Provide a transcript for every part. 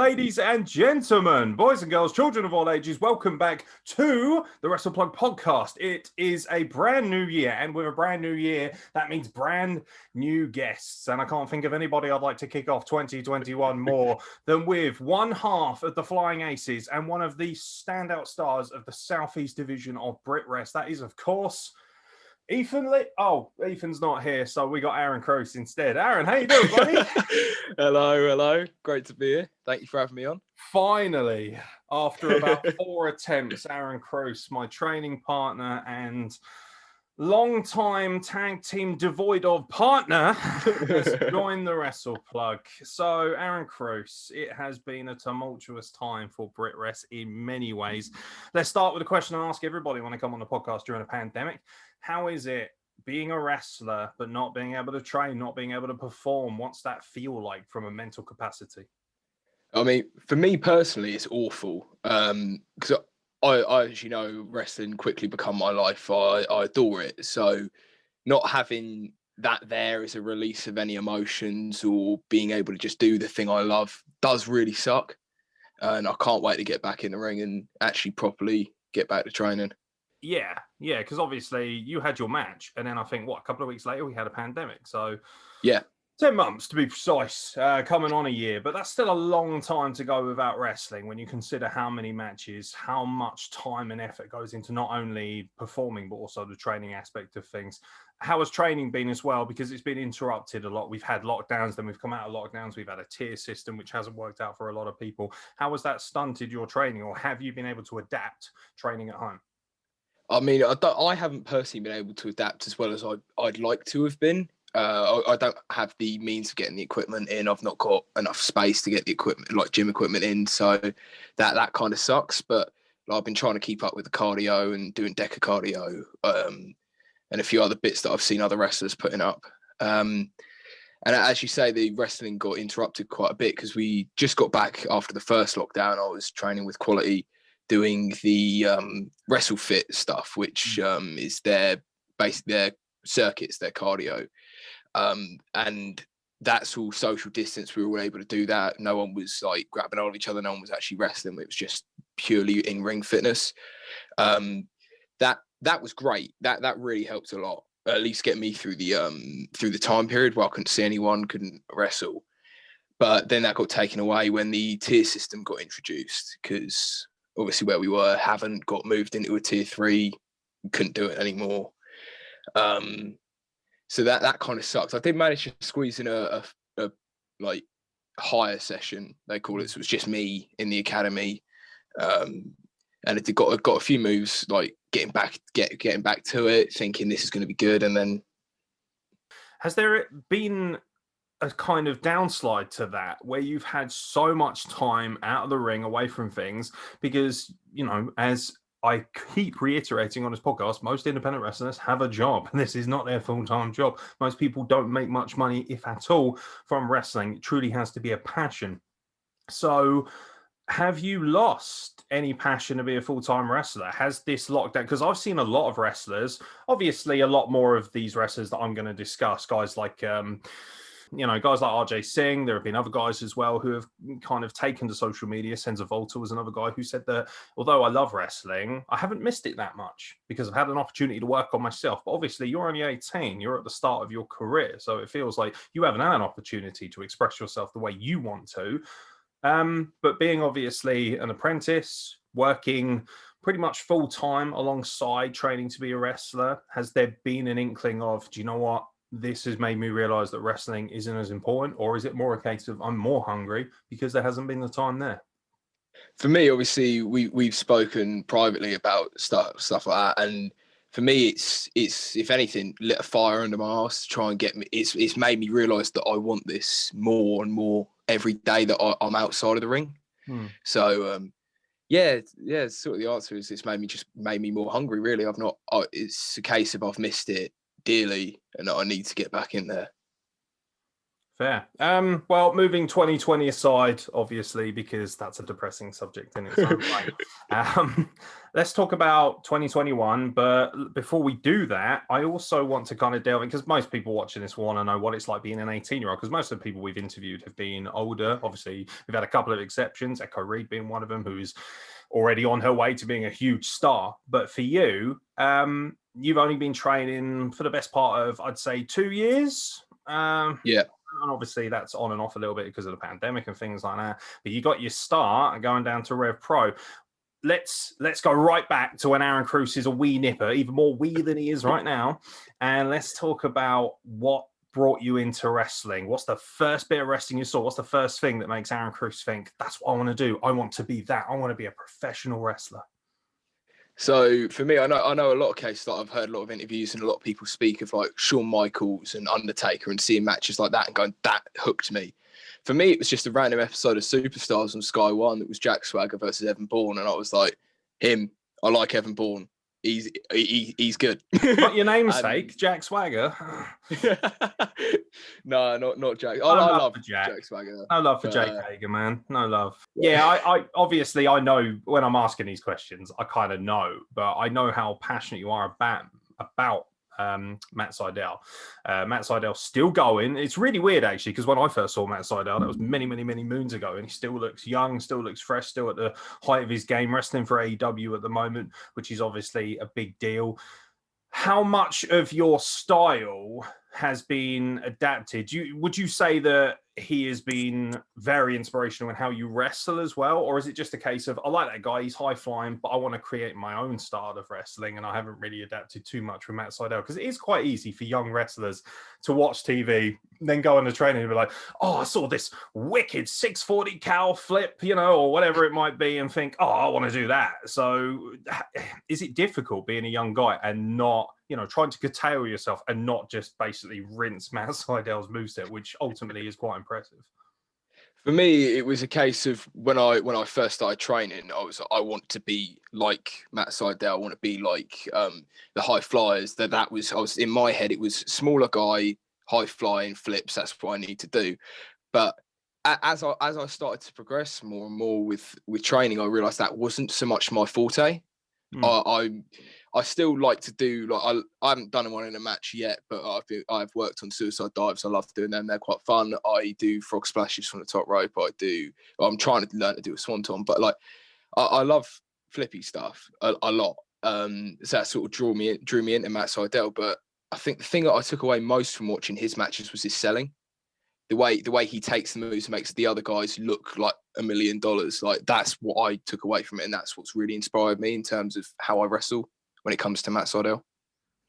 Ladies and gentlemen, boys and girls, children of all ages, welcome back to the Wrestle Plug podcast. It is a brand new year, and with a brand new year, that means brand new guests. And I can't think of anybody I'd like to kick off 2021 more than with one half of the Flying Aces and one of the standout stars of the Southeast division of BritWres. That is, of course, Ethan's not here, so we got Aaron Cruce instead. Aaron, how you doing, buddy? Hello. Great to be here. Thank you for having me on. Finally, after about 4 attempts, Aaron Cruce, my training partner and long-time tag team devoid of partner, has joined the Wrestle Plug. So, Aaron Cruce, it has been a tumultuous time for BritWres in many ways. Let's start with a question I ask everybody when I come on the podcast during a pandemic. How is it being a wrestler, but not being able to train, not being able to perform? What's that feel like from a mental capacity? I mean, for me personally, it's awful. Because I, as you know, wrestling quickly become my life. I adore it. So not having that there as a release of any emotions or being able to just do the thing I love does really suck. And I can't wait to get back in the ring and actually properly get back to training. Yeah, because obviously you had your match, and then I think, a couple of weeks later we had a pandemic. So yeah, 10 months to be precise, coming on a year, but that's still a long time to go without wrestling when you consider how many matches, how much time and effort goes into not only performing, but also the training aspect of things. How has training been as well? Because it's been interrupted a lot. We've had lockdowns, then we've come out of lockdowns. We've had a tier system, which hasn't worked out for a lot of people. How has that stunted your training, or have you been able to adapt training at home? I mean, I haven't personally been able to adapt as well as I'd like to have been. I don't have the means of getting the equipment in. I've not got enough space to get the equipment, like gym equipment, in. So that kind of sucks. But I've been trying to keep up with the cardio and doing deca cardio and a few other bits that I've seen other wrestlers putting up. And as you say, the wrestling got interrupted quite a bit because we just got back after the first lockdown. I was training with Quality, doing the Wrestle Fit stuff, which is their circuits, their cardio. And that's all social distance. We were all able to do that. No one was like grabbing hold of each other. No one was actually wrestling. It was just purely in-ring fitness. That was great. That really helped a lot. At least get me through the time period where I couldn't see anyone, couldn't wrestle. But then that got taken away when the tier system got introduced, because obviously where we were haven't got moved into a tier 3, couldn't do it anymore. So that kind of sucks. I did manage to squeeze in a like higher session, they call it. So it was just me in the academy, and it got a few moves, like getting back to it, thinking this is going to be good. And then has there been a kind of downslide to that where you've had so much time out of the ring, away from things? Because, you know, as I keep reiterating on this podcast, most independent wrestlers have a job. This is not their full-time job. Most people don't make much money, if at all, from wrestling. It truly has to be a passion. So have you lost any passion to be a full-time wrestler? Has this lockdown, because I've seen a lot of wrestlers, obviously a lot more of these wrestlers that I'm going to discuss, guys like guys like RJ Singh. There have been other guys as well who have kind of taken to social media. Senza Volta was another guy who said that although I love wrestling, I haven't missed it that much because I've had an opportunity to work on myself. But obviously you're only 18, you're at the start of your career. So it feels like you haven't had an opportunity to express yourself the way you want to. But being obviously an apprentice, working pretty much full time alongside training to be a wrestler, has there been an inkling of, do you know what? This has made me realize that wrestling isn't as important? Or is it more a case of I'm more hungry because there hasn't been the time there? For me, obviously, we've spoken privately about stuff like that, and for me, it's if anything, lit a fire under my arse to try and get me. It's made me realize that I want this more and more every day that I'm outside of the ring. So yeah. Sort of the answer is it's made me more hungry. Really, it's a case of I've missed it dearly and I need to get back in there. Fair. Well, moving 2020 aside, obviously, because that's a depressing subject in its own way. Let's talk about 2021, but before we do that, I also want to kind of delve in, because most people watching this want to know what it's like being an 18-year-old, because most of the people we've interviewed have been older. Obviously, we've had a couple of exceptions, Echo Reed being one of them, who's already on her way to being a huge star. But for you, you've only been training for the best part of, I'd say, 2 years. Yeah. And obviously that's on and off a little bit because of the pandemic and things like that. But you got your start going down to RevPro. Let's go right back to when Aaron Cruce is a wee nipper, even more wee than he is right now. And let's talk about what brought you into wrestling. What's the first bit of wrestling you saw? What's the first thing that makes Aaron Cruce think, that's what I want to do? I want to be that. I want to be a professional wrestler. So for me, I know a lot of cases that I've heard a lot of interviews and a lot of people speak of like Shawn Michaels and Undertaker and seeing matches like that and going, that hooked me. For me, it was just a random episode of Superstars on Sky One that was Jack Swagger versus Evan Bourne, and I was like, him. I like Evan Bourne. He's good. Not your namesake, Jack Swagger. No, not Jack. I love Jack Swagger. No love for Jake Hager, man. No love. Yeah, I obviously I know when I'm asking these questions, I kind of know, but I know how passionate you are about Matt Sydal. Matt Sydal's still going. It's really weird actually, because when I first saw Matt Sydal, that was many moons ago, and he still looks young, still looks fresh, still at the height of his game, wrestling for AEW at the moment, which is obviously a big deal. How much of your style has been adapted? Would you say that he has been very inspirational in how you wrestle as well? Or is it just a case of, I like that guy, he's high flying, but I want to create my own style of wrestling, and I haven't really adapted too much from Matt Sydal? Because it is quite easy for young wrestlers to watch TV, then go on the training and be like, oh, I saw this wicked 640 cow flip, or whatever it might be, and think, oh, I want to do that. So is it difficult being a young guy and not, trying to curtail yourself and not just basically rinse Matt Sydal's moveset, which ultimately is quite impressive? For me, it was a case of when I first started training, I want to be like Matt Sydal. I want to be like the high flyers. I was in my head. It was smaller guy, high flying flips. That's what I need to do. But as I started to progress more and more with training, I realised that wasn't so much my forte. I still like to do, like, I haven't done one in a match yet, but I've worked on suicide dives. I love doing them. They're quite fun. I do frog splashes from the top rope. I'm trying to learn to do a swanton, but like, I love flippy stuff a lot. So that sort of drew me into Matt Sydal. But I think the thing that I took away most from watching his matches was his selling. The way he takes the moves and makes the other guys look like $1 million. Like, that's what I took away from it, and that's what's really inspired me in terms of how I wrestle when it comes to Matt Sydal.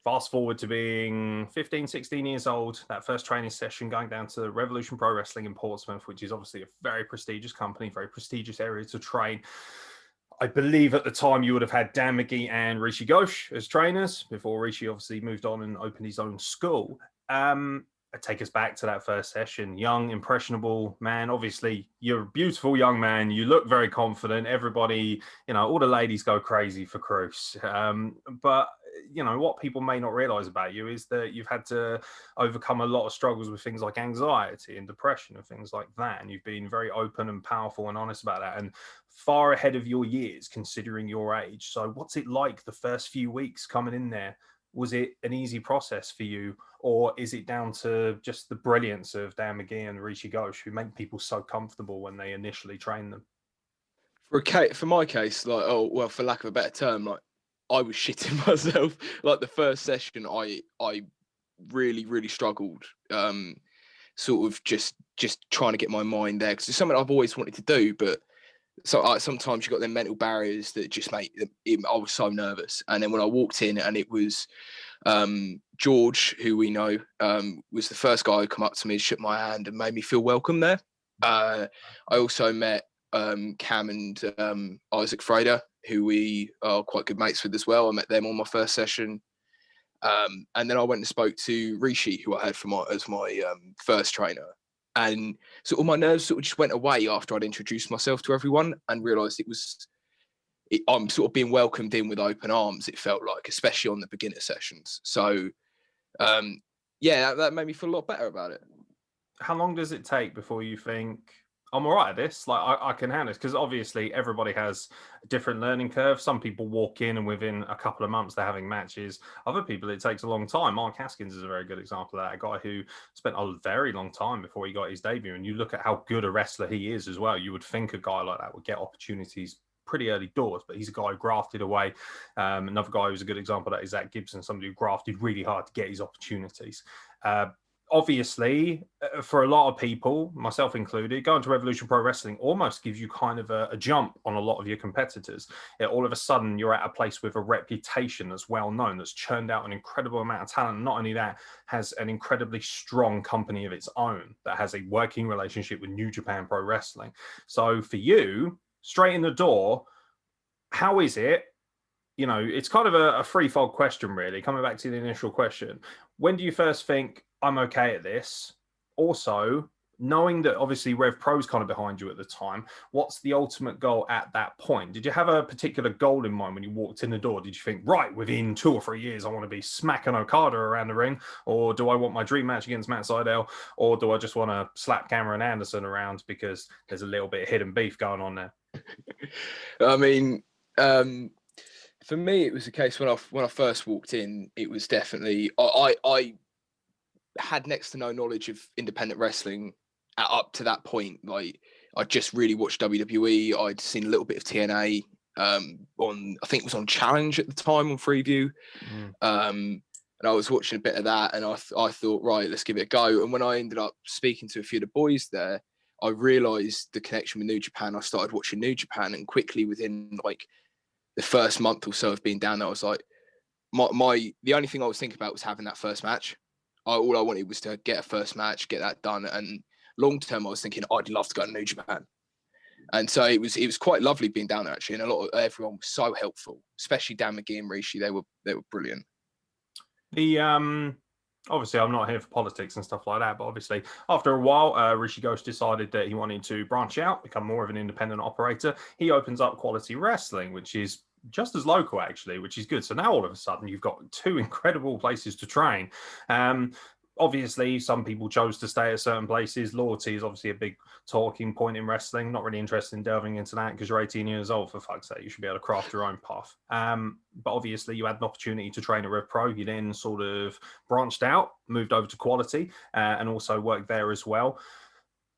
Fast forward to being 15, 16 years old, that first training session, going down to Revolution Pro Wrestling in Portsmouth, which is obviously a very prestigious company, very prestigious area to train. I believe at the time you would have had Dan McGee and Rishi Ghosh as trainers before Rishi obviously moved on and opened his own school. Take us back to that first session. Young, impressionable man. Obviously, you're a beautiful young man. You look very confident. Everybody, all the ladies go crazy for Cruce. But, what people may not realize about you is that you've had to overcome a lot of struggles with things like anxiety and depression and things like that. And you've been very open and powerful and honest about that, and far ahead of your years, considering your age. So what's it like the first few weeks coming in there? Was it an easy process for you, or is it down to just the brilliance of Dan McGee and Rishi Ghosh, who make people so comfortable when they initially train them? For my case, like, for lack of a better term, like, I was shitting myself. Like, the first session, I really struggled, sort of just trying to get my mind there, because it's something I've always wanted to do, but sometimes you've got them mental barriers that just make I was so nervous. And then when I walked in, and it was George, who we know, was the first guy who come up to me, shook my hand, and made me feel welcome there. I also met Cam and Isaac Frader, who we are quite good mates with as well. I met them on my first session. And then I went and spoke to Rishi, who I had as my first trainer. And so all my nerves sort of just went away after I'd introduced myself to everyone and realised I'm sort of being welcomed in with open arms, it felt like, especially on the beginner sessions. So, that made me feel a lot better about it. How long does it take before you think, I'm all right at this. Like I can handle this, because obviously everybody has a different learning curve. Some people walk in and within a couple of months they're having matches. Other people, it takes a long time. Mark Haskins is a very good example of that. A guy who spent a very long time before he got his debut. And you look at how good a wrestler he is as well. You would think a guy like that would get opportunities pretty early doors, but he's a guy who grafted away. Another guy who's a good example of that is Zach Gibson, somebody who grafted really hard to get his opportunities. Obviously, for a lot of people, myself included, going to Revolution Pro Wrestling almost gives you kind of a jump on a lot of your competitors. All of a sudden, you're at a place with a reputation that's well known, that's churned out an incredible amount of talent. Not only that, has an incredibly strong company of its own that has a working relationship with New Japan Pro Wrestling. So for you, straight in the door, how is it? You know, it's kind of a threefold question, really. Coming back to the initial question, when do you first think I'm okay at this? Also, knowing that obviously RevPro's kind of behind you at the time, what's the ultimate goal at that point? Did you have a particular goal in mind when you walked in the door? Did you think, right, within 2 or 3 years, I want to be smacking Okada around the ring? Or do I want my dream match against Matt Sydal? Or do I just want to slap Cameron Anderson around because there's a little bit of hidden beef going on there? I mean, for me, it was a case when I first walked in, it was definitely I had next to no knowledge of independent wrestling up to that point. Like, I just really watched WWE. I'd seen a little bit of TNA on, I think it was on Challenge at the time on Freeview. And I was watching a bit of that, and I thought, right, let's give it a go. And when I ended up speaking to a few of the boys there, I realized the connection with New Japan. I started watching New Japan, and quickly within like the first month or so of being down there, I was like, the only thing I was thinking about was having that first match. All I wanted was to get a first match, get that done. And long term, I was thinking, I'd love to go to New Japan. And so it was quite lovely being down there, actually. And everyone was so helpful, especially Dan McGee and Rishi. They were brilliant. Obviously, I'm not here for politics and stuff like that, but obviously, after a while, Rishi Ghosh decided that he wanted to branch out, become more of an independent operator. He opens up Quality Wrestling, which is just as local, actually, which is good. So now all of a sudden, you've got 2 incredible places to train. Obviously, some people chose to stay at certain places. Loyalty is obviously a big talking point in wrestling. Not really interested in delving into that because you're 18 years old, for fuck's sake. You should be able to craft your own path. But obviously, you had an opportunity to train at RevPro. You then sort of branched out, moved over to Quality, and also worked there as well.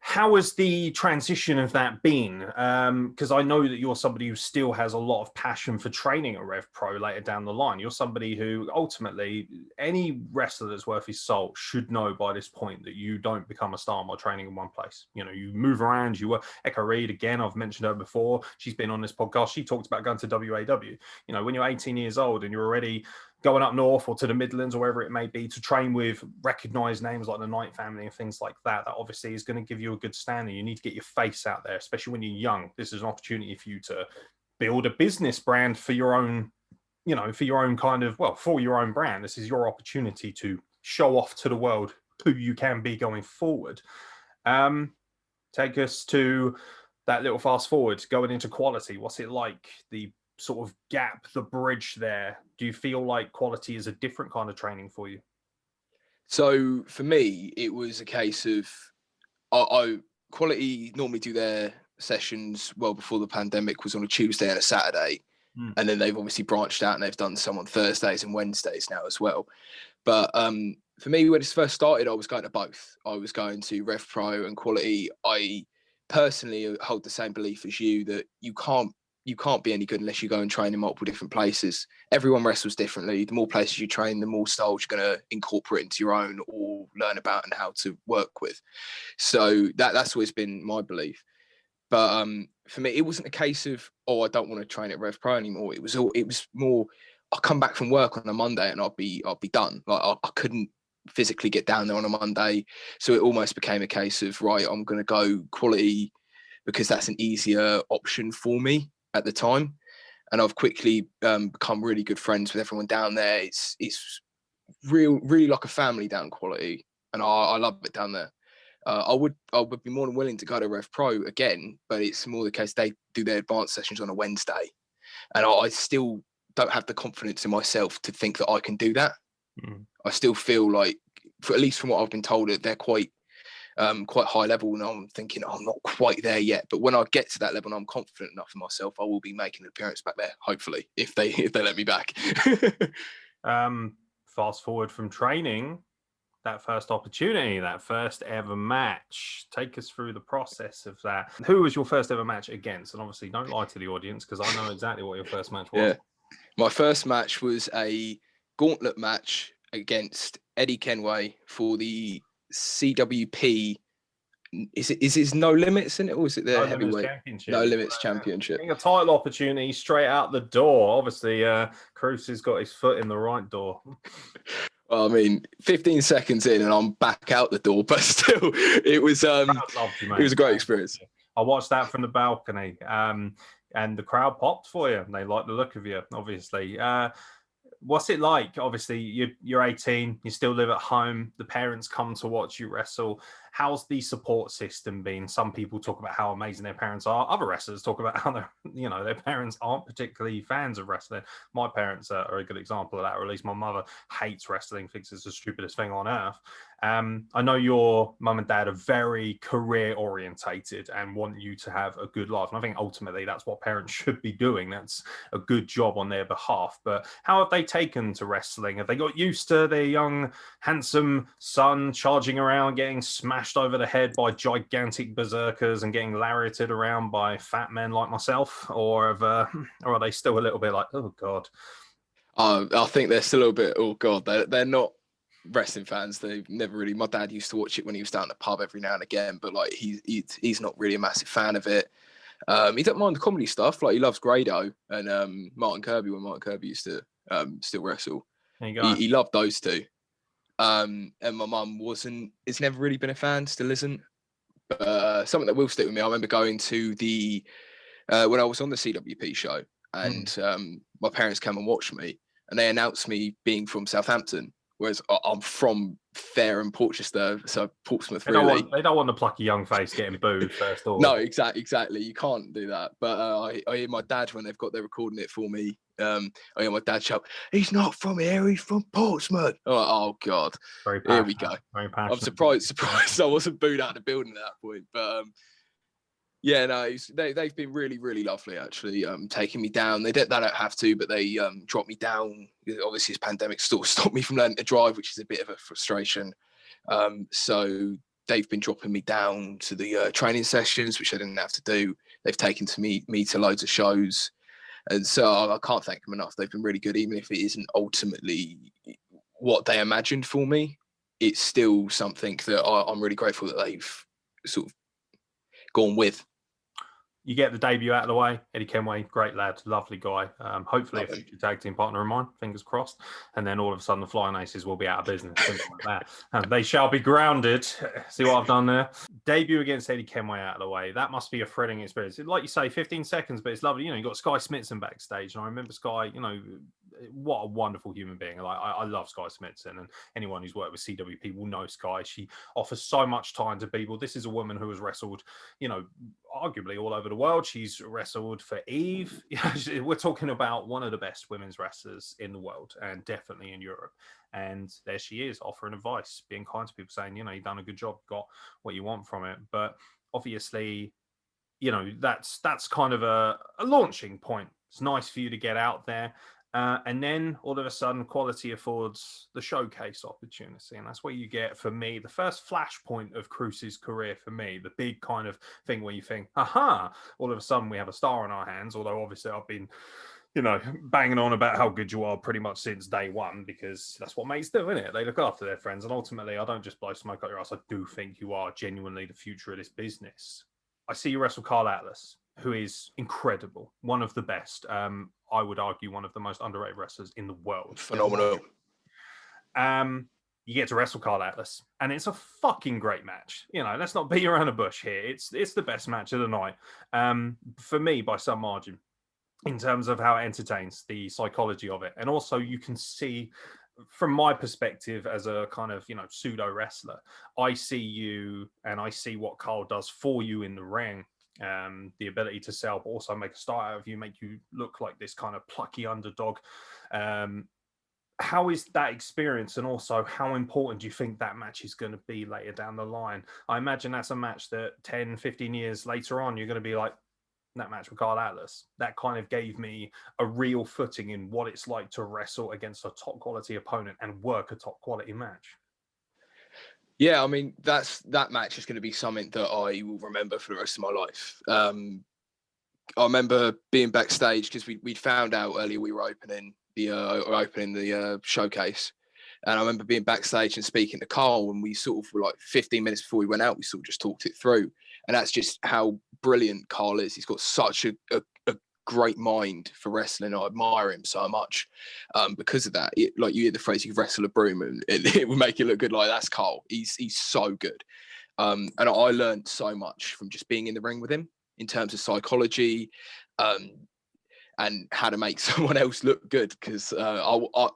How has the transition of that been? Because I know that you're somebody who still has a lot of passion for training at RevPro later down the line. You're somebody who ultimately, any wrestler that's worth his salt should know by this point that you don't become a star by training in one place. You know, you move around. You work. Echo Reed, again, I've mentioned her before. She's been on this podcast. She talked about going to WAW. You know, when you're 18 years old and you're already going up north or to the Midlands or wherever it may be to train with recognized names like the Knight family and things like that, that obviously is going to give you a good standing. You need to get your face out there, especially when you're young. This is an opportunity for you to build a business brand for your own, you know, for your own kind of, well, for your own brand. This is your opportunity to show off to the world who you can be going forward. Take us to that little fast forward, going into Quality. What's it like? The sort of gap, the bridge there. Do you feel like Quality is a different kind of training for you? So for me, it was a case of I Quality normally do their sessions well before the pandemic was on a Tuesday and a Saturday. And then they've obviously branched out and they've done some on Thursdays and Wednesdays now as well. But for me, when it first started, I was going to both. I was going to RevPro and Quality. I personally hold the same belief as you that you can't be any good unless you go and train in multiple different places. Everyone wrestles differently. The more places you train, the more styles you're going to incorporate into your own or learn about and how to work with. So that's always been my belief. But for me, it wasn't a case of, I don't want to train at RevPro anymore. It was more, I'll come back from work on a Monday and I'll be done. Like I couldn't physically get down there on a Monday. So it almost became a case of, right, I'm going to go Quality because that's an easier option for me at the time. And I've quickly become really good friends with everyone down there. It's really like a family down Quality. And I love it down there. I would be more than willing to go to RevPro again, but it's more the case they do their advanced sessions on a Wednesday. And I still don't have the confidence in myself to think that I can do that. I still feel like, at least from what I've been told, that they're quite quite high level, and I'm thinking, I'm not quite there yet. But when I get to that level and I'm confident enough in myself, I will be making an appearance back there, hopefully, if they let me back. Fast forward from training, that first opportunity, that first ever match. Take us through the process of that. Who was your first ever match against? And obviously, don't lie to the audience, because I know exactly what your first match was. Yeah, my first match was a gauntlet match against Eddie Kenway for the CWP. Is it No Limits in it, or is it the No heavyweight? Limits Championship. No Limits Championship. Getting a title opportunity straight out the door. Obviously, Cruce has got his foot in the right door. Well, I mean, 15 seconds in and I'm back out the door, but still, it was Loved you, mate. It was a great experience. I watched that from the balcony, and the crowd popped for you. They liked the look of you, obviously. What's it like? Obviously, you're 18, you still live at home. The parents come to watch you wrestle. How's the support system been? Some people talk about how amazing their parents are. Other wrestlers talk about how their parents aren't particularly fans of wrestling. My parents are a good example of that, or at least my mother hates wrestling, thinks it's the stupidest thing on earth. I know your mum and dad are very career orientated and want you to have a good life. And I think ultimately that's what parents should be doing. That's a good job on their behalf. But how have they taken to wrestling? Have they got used to their young, handsome son charging around, getting smashed over the head by gigantic berserkers and getting lariated around by fat men like myself? Or are they still a little bit like, oh, God? I think they're still a little bit, oh, God, they're not wrestling fans. They've never really. My dad used to watch it when he was down at the pub every now and again, but like he's not really a massive fan of it. He don't mind the comedy stuff. Like he loves Grado and Martin Kirby when Martin Kirby used to still wrestle. There you go. He loved those two. And my mum it's never really been a fan, still isn't. But something that will stick with me, I remember going to the when I was on the CWP show, and my parents came and watched me, and they announced me being from Southampton, whereas I'm from Fareham, Portchester, so Portsmouth. They don't want the plucky young face getting booed first. No, exactly. You can't do that. But I hear my dad when they're recording it for me. I hear my dad shout, "He's not from here. He's from Portsmouth." I'm like, oh God, here we go. I'm surprised I wasn't booed out of the building at that point. But yeah, no, they've been really, really lovely, actually, taking me down. They don't have to, but they dropped me down. Obviously, this pandemic still stopped me from learning to drive, which is a bit of a frustration. So they've been dropping me down to the training sessions, which I didn't have to do. They've taken me to loads of shows. And so I can't thank them enough. They've been really good, even if it isn't ultimately what they imagined for me. It's still something that I'm really grateful that they've sort of gone with. You get the debut out of the way. Eddie Kenway, great lad, lovely guy. Hopefully a future tag team partner of mine, fingers crossed. And then all of a sudden the Flying Aces will be out of business. Simple like that. They shall be grounded. See what I've done there? Debut against Eddie Kenway out of the way. That must be a thrilling experience. Like you say, 15 seconds, but it's lovely. You got Sky Smithson backstage. And I remember Sky, what a wonderful human being. Like I love Sky Smithson, and anyone who's worked with CWP will know Sky. She offers so much time to people. This is a woman who has wrestled, arguably all over the world. She's wrestled for Eve. We're talking about one of the best women's wrestlers in the world, and definitely in Europe. And there she is, offering advice, being kind to people, saying, you've done a good job, got what you want from it. But obviously, that's kind of a launching point. It's nice for you to get out there. And then all of a sudden, Quality affords the showcase opportunity. And that's where you get, for me, the first flashpoint of Cruce's career for me, the big kind of thing where you think, aha, all of a sudden we have a star on our hands. Although obviously I've been, banging on about how good you are pretty much since day one, because that's what mates do, isn't it? They look after their friends. And ultimately, I don't just blow smoke up your ass. I do think you are genuinely the future of this business. I see you wrestle Carl Atlas, who is incredible, one of the best. I would argue one of the most underrated wrestlers in the world. Phenomenal. You get to wrestle Carl Atlas, and it's a fucking great match. Let's not beat around the bush here. It's the best match of the night, for me, by some margin, in terms of how it entertains, the psychology of it. And also you can see, from my perspective as a kind of, pseudo wrestler, I see you and I see what Carl does for you in the ring. The ability to sell, but also make a star out of you, make you look like this kind of plucky underdog. how is that experience, and also how important do you think that match is going to be later down the line? I imagine that's a match that 10, 15 years later on, you're going to be like, that match with Carl Atlas, that kind of gave me a real footing in what it's like to wrestle against a top quality opponent and work a top quality match. Yeah, I mean, that match is going to be something that I will remember for the rest of my life. I remember being backstage because we'd found out earlier we were opening the showcase, and I remember being backstage and speaking to Carl, and we sort of were like 15 minutes before we went out, we sort of just talked it through, and that's just how brilliant Carl is. He's got such a great mind for wrestling. I admire him so much because of that. Like, you hear the phrase, "You wrestle a broom," and it will make it look good. Like, that's Carl. He's so good, and I learned so much from just being in the ring with him in terms of psychology, and how to make someone else look good. Because I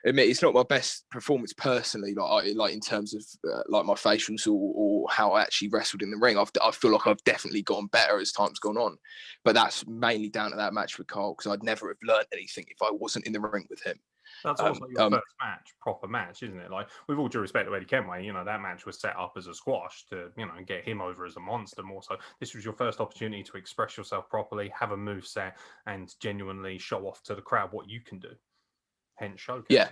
admit it's not my best performance personally, like in terms of like my facials or how I actually wrestled in the ring. I feel like I've definitely gotten better as time's gone on, but that's mainly down to that match with Carl, because I'd never have learned anything if I wasn't in the ring with him. That's also your first match, proper match, isn't it? Like, with all due respect to Eddie Kenway, you know, that match was set up as a squash to, you know, get him over as a monster more so. This was your first opportunity to express yourself properly, have a move set, and genuinely show off to the crowd what you can do. Hence showcase.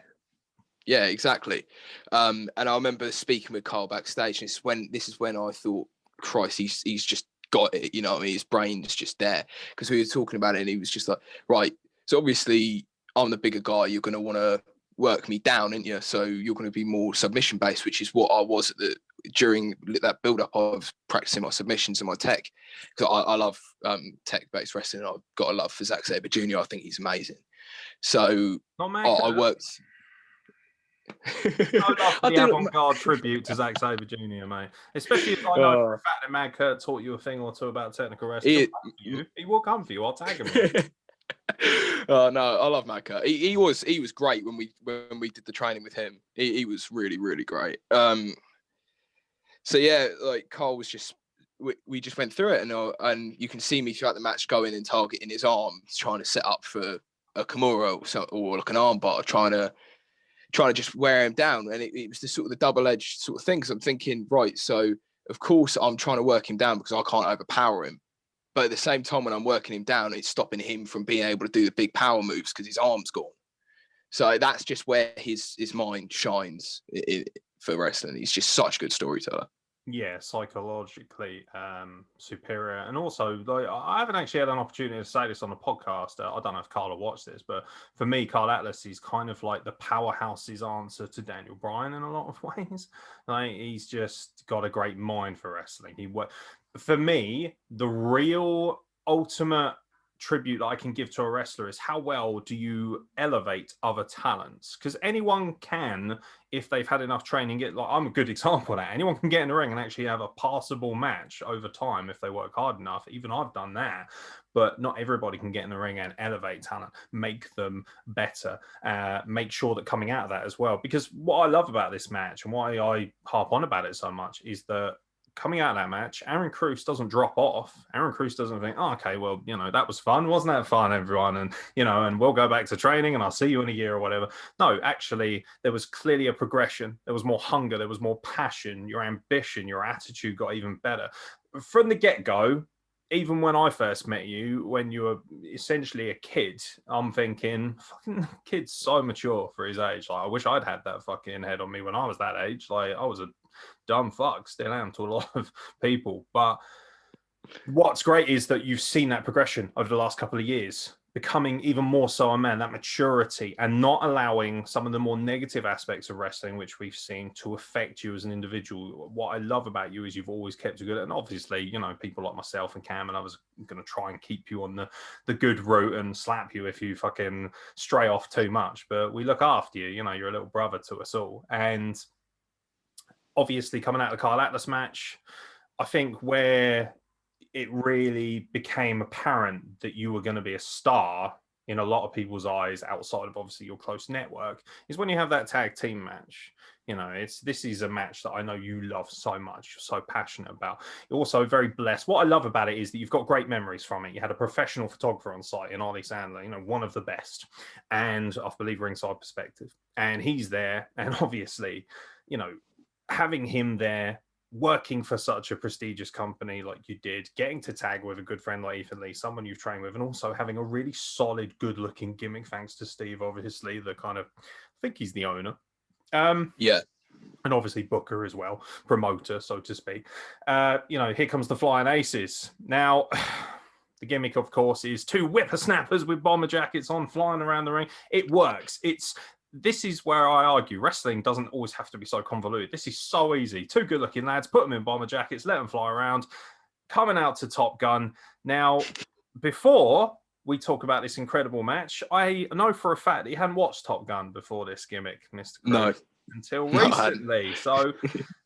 Yeah, exactly. And I remember speaking with Carl backstage, and this is when I thought, Christ, he's just got it. You know what I mean? His brain's just there, because we were talking about it, and he was just like, right. So obviously, I'm the bigger guy. You're going to want to work me down, aren't you? So you're going to be more submission based, which is what I was during that build up of practicing my submissions and my tech. Because I love tech based wrestling. I've got a love for Zack Sabre Jr. I think he's amazing. So I worked. I love the avant-garde tribute to Zack Sabre Jr., mate. Especially if I know for a fact that Mad Kurt taught you a thing or two about technical wrestling. He will come for you. I'll tag him. Oh no, I love Mad Kurt. He was great when we did the training with him. He was really, really great. So yeah, like Carl was just, we just went through it, and you can see me throughout the match going and targeting his arms, trying to set up for a Kimura or like an armbar, trying to just wear him down. And it was the sort of the double-edged sort of thing, because I'm thinking, right, so of course I'm trying to work him down because I can't overpower him. But at the same time, when I'm working him down, it's stopping him from being able to do the big power moves because his arm's gone. So that's just where his mind shines for wrestling. He's just such a good storyteller. Yeah, psychologically superior. And also, like, I haven't actually had an opportunity to say this on the podcast. I don't know if Carl will watch this, but for me, Carl Atlas is kind of like the powerhouse's answer to Daniel Bryan in a lot of ways. Like, he's just got a great mind for wrestling. For me, the real ultimate tribute that I can give to a wrestler is how well do you elevate other talents? Because anyone can, if they've had enough training, I'm a good example of that. Anyone can get in the ring and actually have a passable match over time if they work hard enough. Even I've done that, but not everybody can get in the ring and elevate talent, make them better, make sure that coming out of that as well. Because what I love about this match and why I harp on about it so much is that coming out of that match, Aaron Cruce doesn't drop off. Aaron Cruce doesn't think, oh, okay, well, you know, that was fun. Wasn't that fun, everyone? And, you know, and we'll go back to training and I'll see you in a year or whatever. No, actually, there was clearly a progression. There was more hunger. There was more passion. Your ambition, your attitude got even better. From the get-go, even when I first met you, when you were essentially a kid, I'm thinking, fucking kid's so mature for his age. Like, I wish I'd had that fucking head on me when I was that age. Like, I was a dumb fuck, still am to a lot of people. But what's great is that you've seen that progression over the last couple of years, becoming even more so a man, that maturity, and not allowing some of the more negative aspects of wrestling, which we've seen, to affect you as an individual. What I love about you is you've always kept a good, and obviously, you know, people like myself and Cam and others are going to try and keep you on the good route and slap you if you fucking stray off too much. But we look after you, you know, you're a little brother to us all. And obviously, coming out of the Carl Atlas match, I think where it really became apparent that you were going to be a star in a lot of people's eyes outside of obviously your close network is when you have that tag team match. this is a match that I know you love so much, you're so passionate about. You're also very blessed. What I love about it is that you've got great memories from it. You had a professional photographer on site in Ollie Sandler, one of the best, and I believe ringside perspective. And he's there, and obviously, having him there, working for such a prestigious company like you did, getting to tag with a good friend like Ethan Lee, someone you've trained with, and also having a really solid, good-looking gimmick, thanks to Steve, obviously, the kind of, I think he's the owner. Yeah. And obviously Booker as well, promoter, so to speak. Here comes the Flying Aces. Now, the gimmick, of course, is two whippersnappers with bomber jackets on flying around the ring. It works. This is where I argue wrestling doesn't always have to be so convoluted. This is so easy. Two good-looking lads, put them in bomber jackets, let them fly around, coming out to Top Gun. Now, before we talk about this incredible match, I know for a fact that you hadn't watched Top Gun before this gimmick, Mr. Cruce, No. until recently. So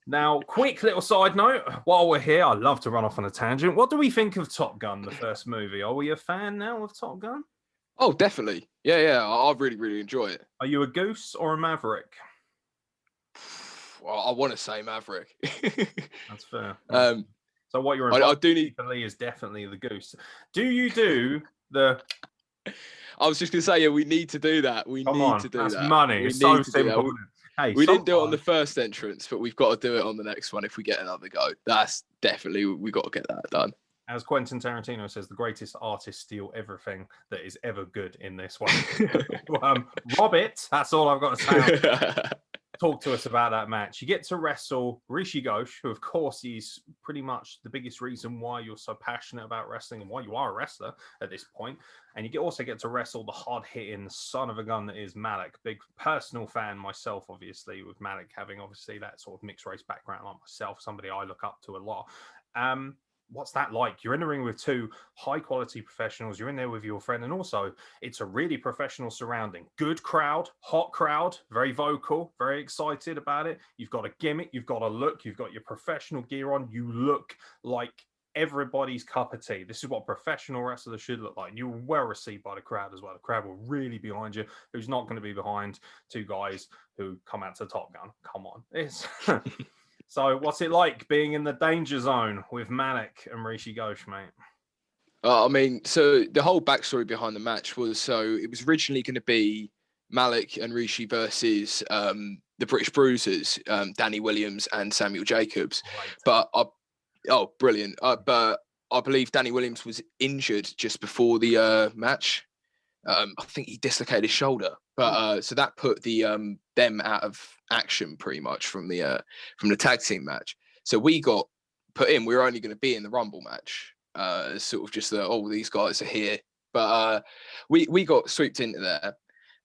now, quick little side note, while we're here, I love to run off on a tangent. What do we think of Top Gun, the first movie? Are we a fan now of Top Gun? Oh, definitely. Yeah. I really, really enjoy it. Are you a goose or a maverick? Well, I want to say Maverick. That's fair. So what you're I do need Lee is definitely the goose. Do you do the? I was just going to say, yeah, we need to do that. That's money. It's so simple. Hey, we didn't do it on the first entrance, but we've got to do it on the next one if we get another go. That's definitely, we got to get that done. As Quentin Tarantino says, the greatest artists steal everything that is ever good in this one. Rob it. That's all I've got to say. Talk to us about that match. You get to wrestle Rishi Ghosh, who, of course, is pretty much the biggest reason why you're so passionate about wrestling and why you are a wrestler at this point. And you also get to wrestle the hard-hitting son of a gun that is Malik. Big personal fan myself, obviously, with Malik having, obviously, that sort of mixed race background like myself, somebody I look up to a lot. What's that like? You're in the ring with two high-quality professionals. You're in there with your friend. And also, it's a really professional surrounding. Good crowd, hot crowd, very vocal, very excited about it. You've got a gimmick. You've got a look. You've got your professional gear on. You look like everybody's cup of tea. This is what professional wrestlers should look like. And you're well received by the crowd as well. The crowd will really be behind you. Who's not going to be behind two guys who come out to Top Gun? Come on. It's... So what's it like being in the danger zone with Malik and Rishi Ghosh, mate? I mean, so the whole backstory behind the match was, so it was originally going to be Malik and Rishi versus the British Bruisers, Danny Williams and Samuel Jacobs. Right. But, brilliant. But I believe Danny Williams was injured just before the match. I think he dislocated his shoulder, but so that put the them out of action pretty much from the tag team match. So we got put in. We were only going to be in the Rumble match, sort of just these guys are here. But we got swooped into there,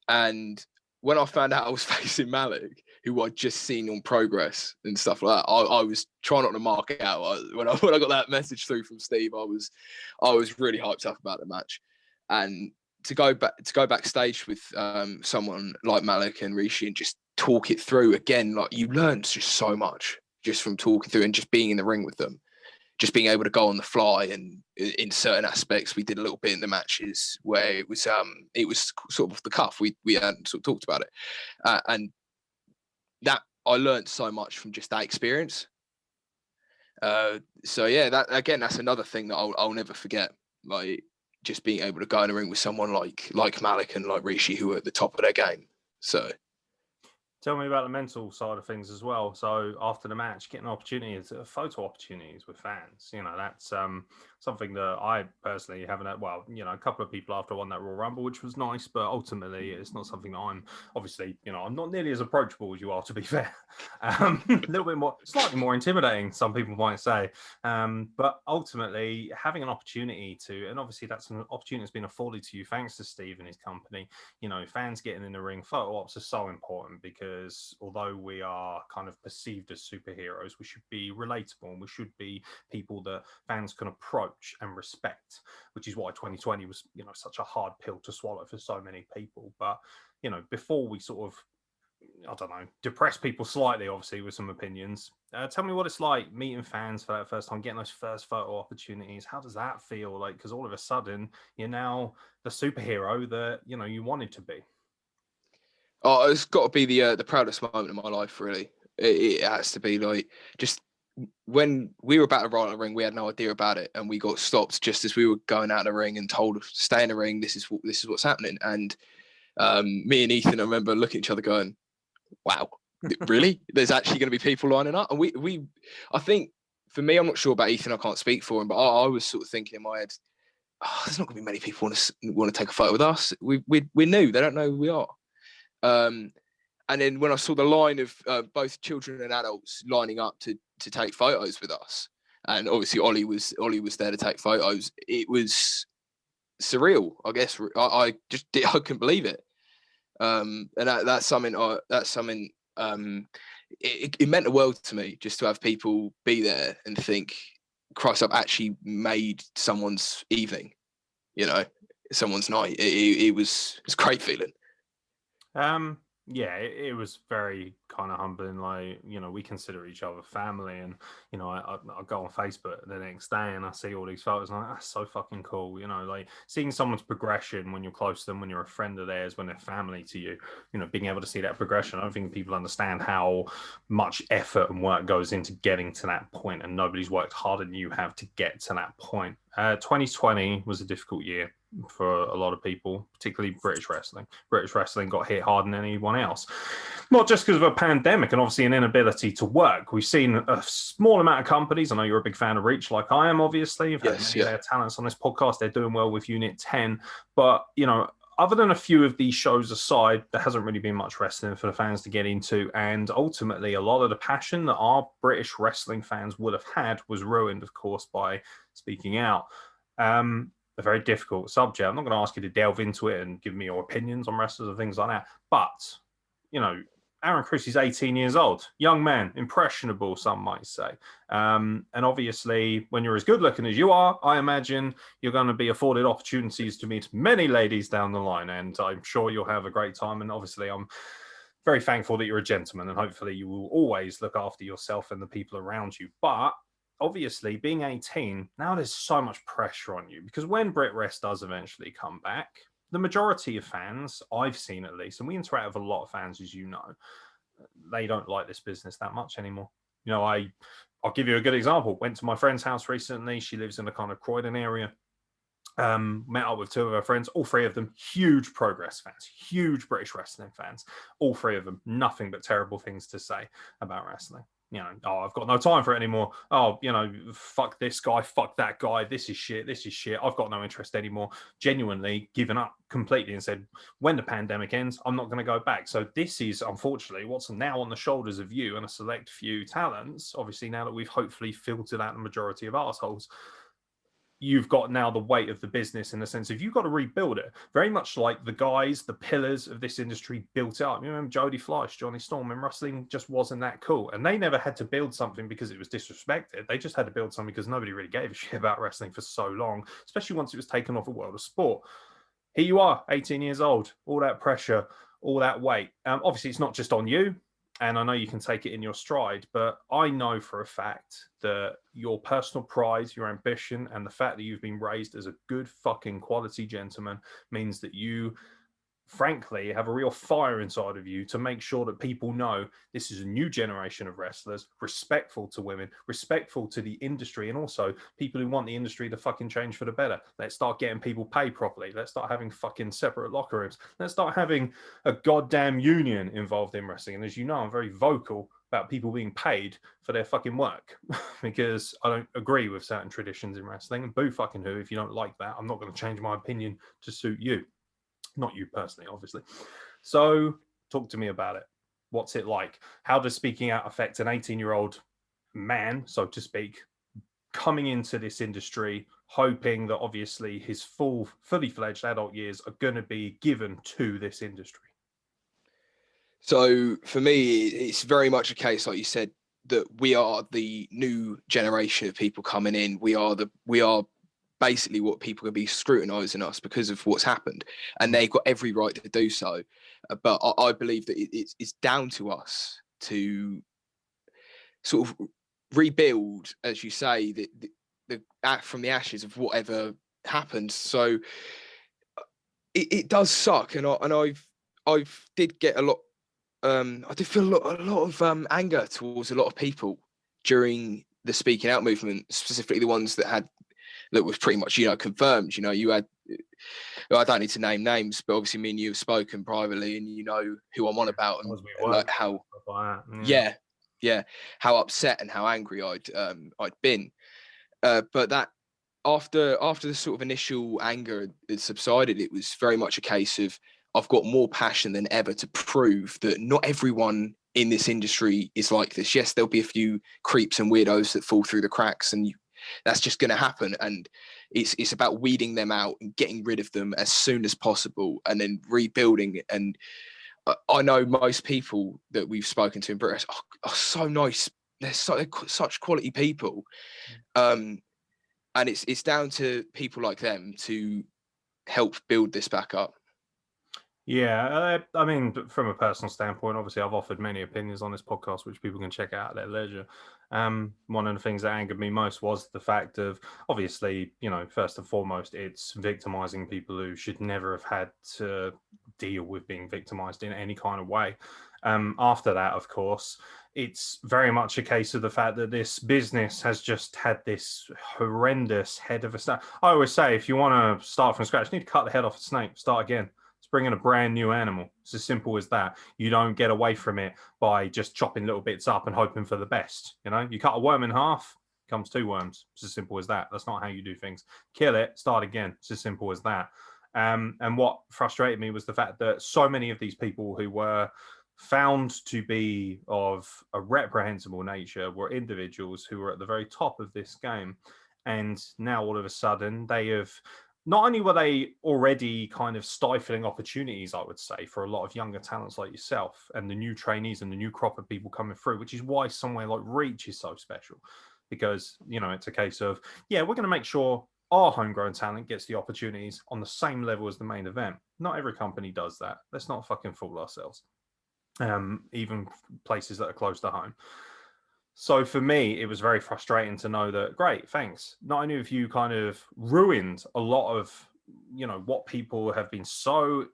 and when I found out I was facing Malik, who I'd just seen on Progress and stuff like that, I was trying not to mark it out. When I got that message through from Steve, I was really hyped up about the match, and to go backstage with someone like Malik and Rishi and just talk it through again, like you learn just so much just from talking through and just being in the ring with them, just being able to go on the fly. And in certain aspects, we did a little bit in the matches where it was sort of off the cuff. We hadn't sort of talked about it, and that I learned so much from just that experience. So yeah, that's another thing that I'll never forget. Like, just being able to go in the ring with someone like Malik and like Rishi, who are at the top of their game. So tell me about the mental side of things as well. So after the match, getting opportunities, photo opportunities with fans, that's something that I personally haven't had. Well, a couple of people after I won that Royal Rumble, which was nice, but ultimately it's not something that I'm obviously, I'm not nearly as approachable as you are, to be fair. A little bit more, slightly more intimidating, some people might say. But ultimately having an opportunity to, and obviously that's an opportunity that's been afforded to you thanks to Steve and his company, fans getting in the ring, photo ops are so important because although we are kind of perceived as superheroes, we should be relatable and we should be people that fans can approach and respect, which is why 2020 was, such a hard pill to swallow for so many people. But, before we sort of, I don't know, depress people slightly, obviously, with some opinions, tell me what it's like meeting fans for that first time, getting those first photo opportunities. How does that feel? Like, because all of a sudden, you're now the superhero that, you wanted to be. Oh, it's got to be the proudest moment of my life, really. It has to be like just when we were about to roll out the ring, we had no idea about it, and we got stopped just as we were going out of the ring and told to stay in the ring. This is what's happening. And me and Ethan, I remember looking at each other, going, "Wow, really? There's actually going to be people lining up." And I think for me, I'm not sure about Ethan. I can't speak for him, but I was sort of thinking in my head, oh, there's not going to be many people want to take a photo with us. We're new. They don't know who we are. And then when I saw the line of both children and adults lining up to take photos with us, and obviously Ollie was there to take photos, it was surreal. I guess I couldn't believe it. And that's something. It meant the world to me just to have people be there and think, Christ, I've actually made someone's evening, someone's night. It was a great feeling. Yeah, it was very kind of humbling. Like, we consider each other family, and I go on Facebook the next day and I see all these photos, and I'm like, that's so fucking cool. Like seeing someone's progression when you're close to them, when you're a friend of theirs, when they're family to you. Being able to see that progression. I don't think people understand how much effort and work goes into getting to that point, and nobody's worked harder than you have to get to that point. 2020 was a difficult year for a lot of people, particularly British wrestling. British wrestling got hit harder than anyone else, not just because of a pandemic and obviously an inability to work. We've seen a small amount of companies. I know you're a big fan of Reach, like I am, obviously. You've had many of their talents on this podcast. They're doing well with Unit 10. But, other than a few of these shows aside, there hasn't really been much wrestling for the fans to get into. And ultimately, a lot of the passion that our British wrestling fans would have had was ruined, of course, by speaking out. A very difficult subject. I'm not going to ask you to delve into it and give me your opinions on wrestlers and things like that. But, Aaron Cruce is 18 years old, young man, impressionable, some might say. And obviously, when you're as good looking as you are, I imagine you're going to be afforded opportunities to meet many ladies down the line. And I'm sure you'll have a great time. And obviously, I'm very thankful that you're a gentleman, and hopefully you will always look after yourself and the people around you. But obviously, being 18, now there's so much pressure on you, because when BritWres does eventually come back, the majority of fans, I've seen at least, and we interact with a lot of fans, as you know, they don't like this business that much anymore. I'll give you a good example. Went to my friend's house recently. She lives in the kind of Croydon area. Met up with two of her friends, all three of them huge Progress fans, huge British wrestling fans, all three of them, nothing but terrible things to say about wrestling. I've got no time for it anymore. Fuck this guy, fuck that guy. This is shit. I've got no interest anymore. Genuinely given up completely and said, when the pandemic ends, I'm not going to go back. So this is, unfortunately, what's now on the shoulders of you and a select few talents. Obviously, now that we've hopefully filtered out the majority of assholes, you've got now the weight of the business, in the sense of you've got to rebuild it. Very much like the guys, the pillars of this industry built it up. You remember Jody Fleisch, Johnny Storm, and wrestling just wasn't that cool. And they never had to build something because it was disrespected. They just had to build something because nobody really gave a shit about wrestling for so long, especially once it was taken off a world of sport. Here you are, 18 years old, all that pressure, all that weight. Obviously, it's not just on you. And I know you can take it in your stride, but I know for a fact that your personal pride, your ambition, and the fact that you've been raised as a good fucking quality gentleman means that you, frankly, have a real fire inside of you to make sure that people know this is a new generation of wrestlers, respectful to women, respectful to the industry, and also people who want the industry to fucking change for the better. Let's start getting people paid properly. Let's start having fucking separate locker rooms. Let's start having a goddamn union involved in wrestling. And as you know, I'm very vocal about people being paid for their fucking work because I don't agree with certain traditions in wrestling. And boo fucking who, if you don't like that, I'm not going to change my opinion to suit you. Not you personally, obviously. So talk to me about it. What's it like? How does speaking out affect an 18-year-old man, so to speak, coming into this industry, hoping that obviously his fully fledged adult years are going to be given to this industry? So for me, it's very much a case, like you said, that we are the new generation of people coming in. We are basically what people can be scrutinizing us because of what's happened, and they've got every right to do so. But I believe that it's down to us to sort of rebuild, as you say, the from the ashes of whatever happened. So it does suck, and I did get a lot. I did feel a lot of anger towards a lot of people during the speaking out movement, specifically the ones that was pretty much, confirmed. You had, I don't need to name names, but obviously me and you have spoken privately, and you know who I'm on about, and like how, yeah, how upset and how angry I'd been. But that after the sort of initial anger had subsided, it was very much a case of I've got more passion than ever to prove that not everyone in this industry is like this. Yes, there'll be a few creeps and weirdos that fall through the cracks, and that's just going to happen. And it's about weeding them out and getting rid of them as soon as possible, and then rebuilding. And I know most people that we've spoken to in BritWres are so nice. They're such quality people. And it's down to people like them to help build this back up. Yeah, I mean, from a personal standpoint, obviously, I've offered many opinions on this podcast, which people can check out at their leisure. One of the things that angered me most was the fact of, obviously, first and foremost, it's victimizing people who should never have had to deal with being victimized in any kind of way. After that, of course, it's very much a case of the fact that this business has just had this horrendous head of a snake. I always say, if you want to start from scratch, you need to cut the head off a snake, start again. It's bringing a brand new animal. It's as simple as that. You don't get away from it by just chopping little bits up and hoping for the best. You cut a worm in half, comes 2 worms. It's as simple as that. That's not how you do things. Kill it, start again. It's as simple as that. And what frustrated me was the fact that so many of these people who were found to be of a reprehensible nature were individuals who were at the very top of this game. And now all of a sudden they have, not only were they already kind of stifling opportunities, I would say, for a lot of younger talents like yourself and the new trainees and the new crop of people coming through, which is why somewhere like Reach is so special, because, it's a case of, we're going to make sure our homegrown talent gets the opportunities on the same level as the main event. Not every company does that. Let's not fucking fool ourselves. Even places that are close to home. So for me, it was very frustrating to know that, great, thanks. Not only have you kind of ruined a lot of, what people have been so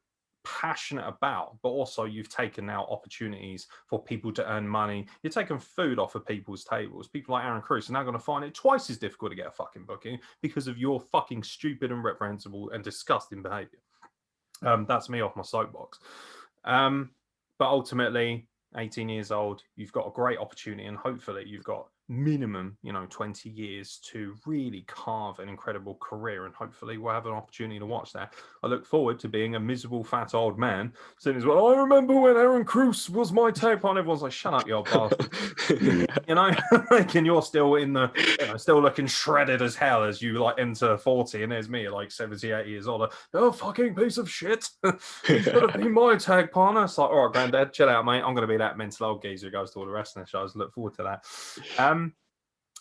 passionate about, but also you've taken now opportunities for people to earn money. You're taking food off of people's tables. People like Aaron Cruce are now going to find it twice as difficult to get a fucking booking because of your fucking stupid and reprehensible and disgusting behavior. That's me off my soapbox. But ultimately, 18 years old, you've got a great opportunity, and hopefully you've got minimum 20 years to really carve an incredible career, and hopefully we'll have an opportunity to watch that. I look forward to being a miserable fat old man saying as well, I remember when Aaron Cruce was my tag partner. Everyone's like, shut up, you old bastard. And you're still in the still looking shredded as hell as you like enter 40, and there's me like 70, 80 years old. Oh, fucking piece of shit. You should have been my tag partner. It's like, all right, granddad, chill out, mate. I'm going to be that mental old geezer who goes to all the wrestling shows. Look forward to that.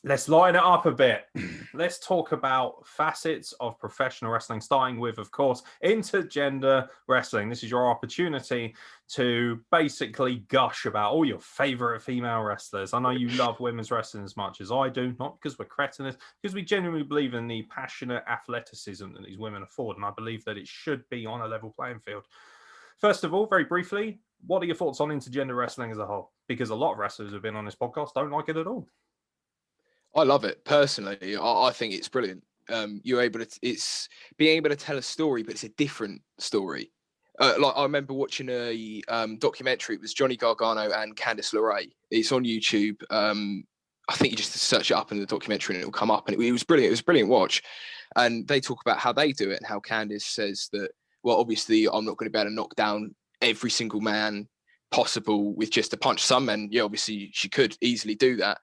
Let's line it up a bit. Let's talk about facets of professional wrestling, starting with, of course, intergender wrestling. This is your opportunity to basically gush about all your favorite female wrestlers. I know you love women's wrestling as much as I do, not because we're cretins, because we genuinely believe in the passionate athleticism that these women afford, and I believe that it should be on a level playing field. First of all, very briefly, what are your thoughts on intergender wrestling as a whole? Because a lot of wrestlers who've been on this podcast don't like it at all. I love it personally. I think it's brilliant. You're able to, it's being able to tell a story, but it's a different story. Like I remember watching a documentary. It was Johnny Gargano and Candice LeRae. It's on YouTube. I think you just search it up in the documentary and it will come up. And it was brilliant. It was a brilliant watch. And they talk about how they do it and how Candice says that, well, obviously I'm not going to be able to knock down every single man possible with just a punch. Some men, obviously she could easily do that.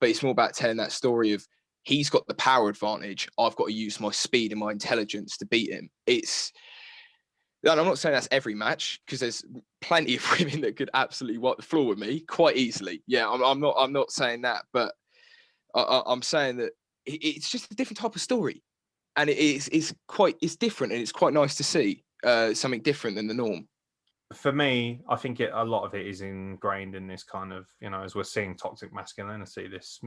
But it's more about telling that story of he's got the power advantage. I've got to use my speed and my intelligence to beat him. And I'm not saying that's every match, because there's plenty of women that could absolutely wipe the floor with me quite easily. Yeah, I'm not saying that, but I'm saying that it's just a different type of story, and it's different, and it's quite nice to see something different than the norm. for me, I think a lot of it is ingrained in this kind of, as we're seeing toxic masculinity, this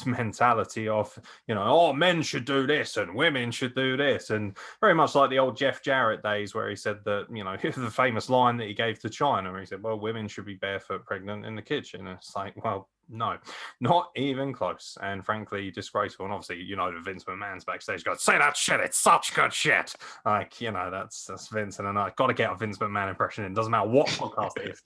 mentality of, oh, men should do this and women should do this. And very much like the old Jeff Jarrett days where he said that, the famous line that he gave to China, where he said, well, women should be barefoot pregnant in the kitchen. And it's like, well, no, not even close. And frankly, disgraceful. And obviously, the Vince McMahon's backstage goes, say that shit, it's such good shit. Like, that's Vincent, and I got to get a Vince McMahon impression in. Doesn't matter what podcast it is.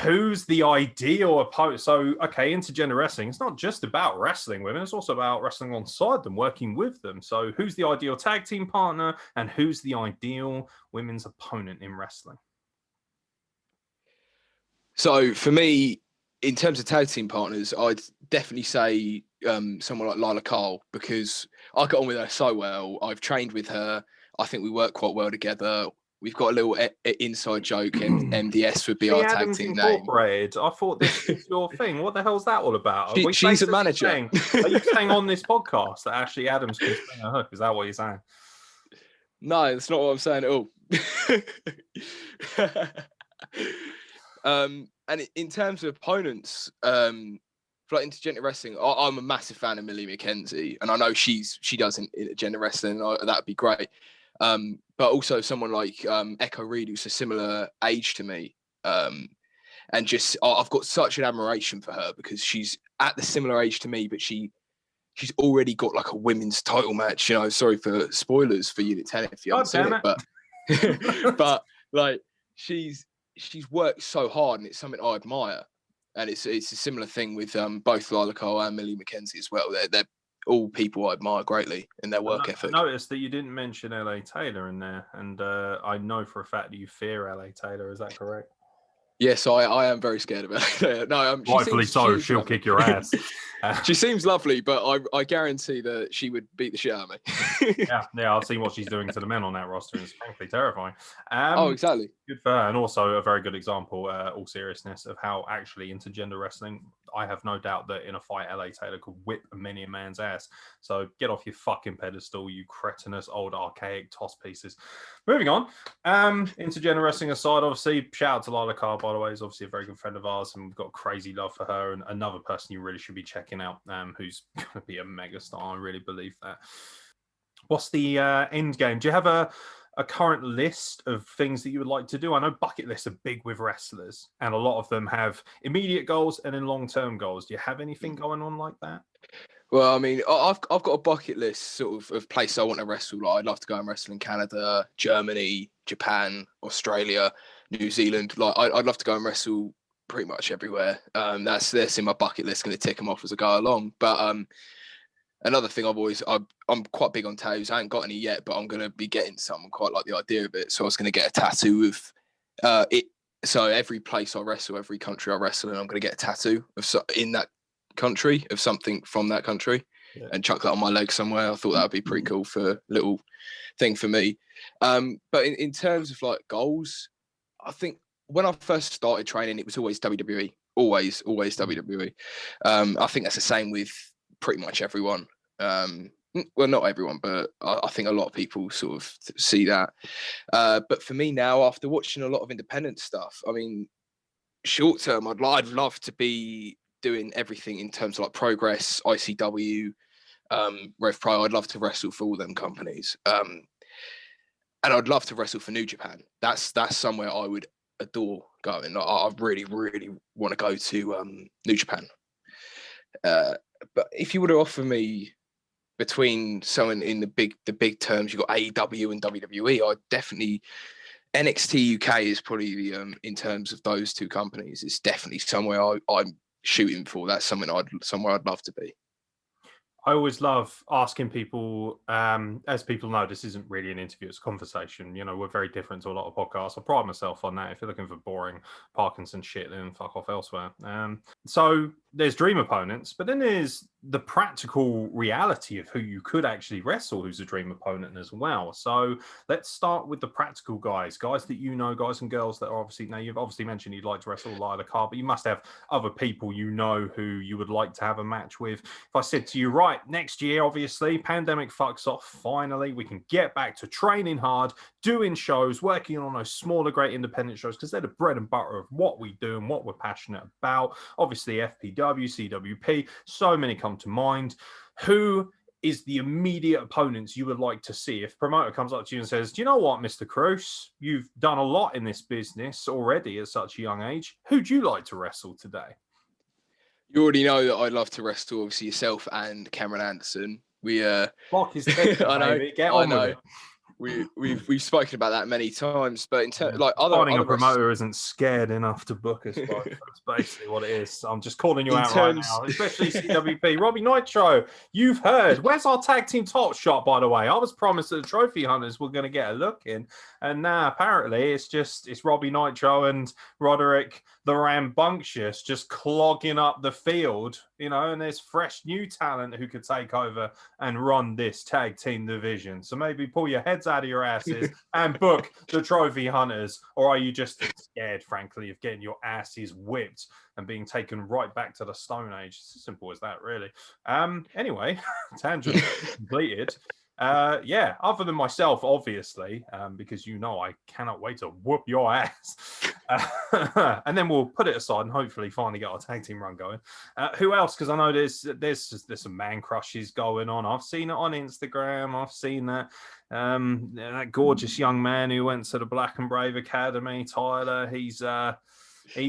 Who's the ideal opponent? So, okay, intergender wrestling, it's not just about wrestling women, it's also about wrestling alongside them, working with them. So who's the ideal tag team partner, and who's the ideal women's opponent in wrestling? So for me, in terms of tag team partners, I'd definitely say someone like Lila Carl, because I get on with her so well. I've trained with her. I think we work quite well together. We've got a little inside joke, and MDS would be our tag team name. I thought this was your thing. What the hell's that all about? She's a manager. Are you saying on this podcast that Ashley Adams can spring a hook? Is that what you're saying? No, that's not what I'm saying at all. And in terms of opponents, for like intergender wrestling, I'm a massive fan of Millie McKenzie, and I know she does intergender wrestling. That'd be great. But also someone like Echo Reed, who's a similar age to me, and just I've got such an admiration for her because she's at the similar age to me, but she's already got like a women's title match. Sorry for spoilers for Unit 10 if you haven't seen it, but like she's worked so hard, and it's something I admire. And it's a similar thing with both Lila Cole and Millie McKenzie as well. They're all people I admire greatly in their work ethic. I noticed that you didn't mention LA Taylor in there, and I know for a fact that you fear LA Taylor. Is that correct? Yes, I am very scared of her. No, rightfully so. She'll kick your ass. She seems lovely, but I guarantee that she would beat the shit out of me. yeah, I've seen what she's doing to the men on that roster, and it's frankly terrifying. Exactly. Good for her, and also a very good example, all seriousness, of how actually intergender wrestling, I have no doubt that in a fight, LA Taylor could whip many a man's ass. So get off your fucking pedestal, you cretinous, old, archaic toss pieces. Moving on. Intergender wrestling aside, obviously, shout out to Lila Carr, by the way, is obviously a very good friend of ours, and we've got crazy love for her, and another person you really should be checking out, who's going to be a megastar. I really believe that. What's the end game? Do you have a current list of things that you would like to do? I know bucket lists are big with wrestlers, and a lot of them have immediate goals and then long-term goals. Do you have anything going on like that? Well, I mean, I've got a bucket list sort of places I want to wrestle. Like, I'd love to go and wrestle in Canada, Germany, Japan, Australia, New Zealand. Like, I'd love to go and wrestle pretty much everywhere. That's in my bucket list. Going to tick them off as I go along. But another thing I'm quite big on tattoos. I ain't got any yet, but I'm going to be getting some. I quite like the idea of it. So I was going to get a tattoo of it. So every place I wrestle, every country I wrestle in, I'm going to get a tattoo in that country of something from that country, and chuck that on my leg somewhere. I thought that would be pretty cool for a little thing for me. But in terms of like goals, I think when I first started training, it was always WWE. Always WWE. I think that's the same with pretty much everyone. Well, not everyone, but I think a lot of people sort of see that. But for me now, after watching a lot of independent stuff, I mean, short term, I'd love to be doing everything in terms of like Progress, ICW, RevPro. I'd love to wrestle for all them companies. And I'd love to wrestle for New Japan. That's somewhere I would adore going. I really, really want to go to New Japan. But if you were to offer me between someone in the big terms, you've got AEW and WWE, I'd definitely, NXT UK is probably the in terms of those two companies, it's definitely somewhere I'm shooting for. That's somewhere I'd love to be. I always love asking people, as people know, this isn't really an interview, it's a conversation. We're very different to a lot of podcasts. I pride myself on that. If you're looking for boring Parkinson shit, then fuck off elsewhere. So there's dream opponents, but then there's the practical reality of who you could actually wrestle who's a dream opponent as well. So let's start with the practical guys that guys and girls that are obviously, now you've obviously mentioned you'd like to wrestle Lila Carr, but you must have other people who you would like to have a match with. If I said to you, right, next year, obviously, pandemic fucks off, finally, we can get back to training hard, doing shows, working on those smaller, great independent shows, because they're the bread and butter of what we do and what we're passionate about. Obviously, FPW, CWP, so many come to mind. Who is the immediate opponents you would like to see? If a promoter comes up to you and says, do you know what, Mr. Cruce, you've done a lot in this business already at such a young age. Who'd you like to wrestle today? You already know that I'd love to wrestle, obviously, yourself and Cameron Anderson. Block his ticket, I know, baby. Get on with it. We've spoken about that many times, but in terms like finding other a promoter isn't scared enough to book us, bro. That's basically what it is. I'm just calling you out right now, especially CWP. Robbie Nitro, you've heard. Where's our tag team top shot, by the way? I was promised that the trophy hunters were going to get a look in, and now apparently it's Robbie Nitro and Roderick the Rambunctious just clogging up the field, and there's fresh new talent who could take over and run this tag team division. So maybe pull your heads out of your asses and book the trophy hunters. Or are you just scared, frankly, of getting your asses whipped and being taken right back to the Stone Age? It's as simple as that, really. Anyway, tangent completed. Other than myself, obviously, because I cannot wait to whoop your ass. And then we'll put it aside and hopefully finally get our tag team run going. Who else? Because I know there's some man crushes going on. I've seen it on Instagram. I've seen that gorgeous young man who went to the Black and Brave Academy, Tyler. He's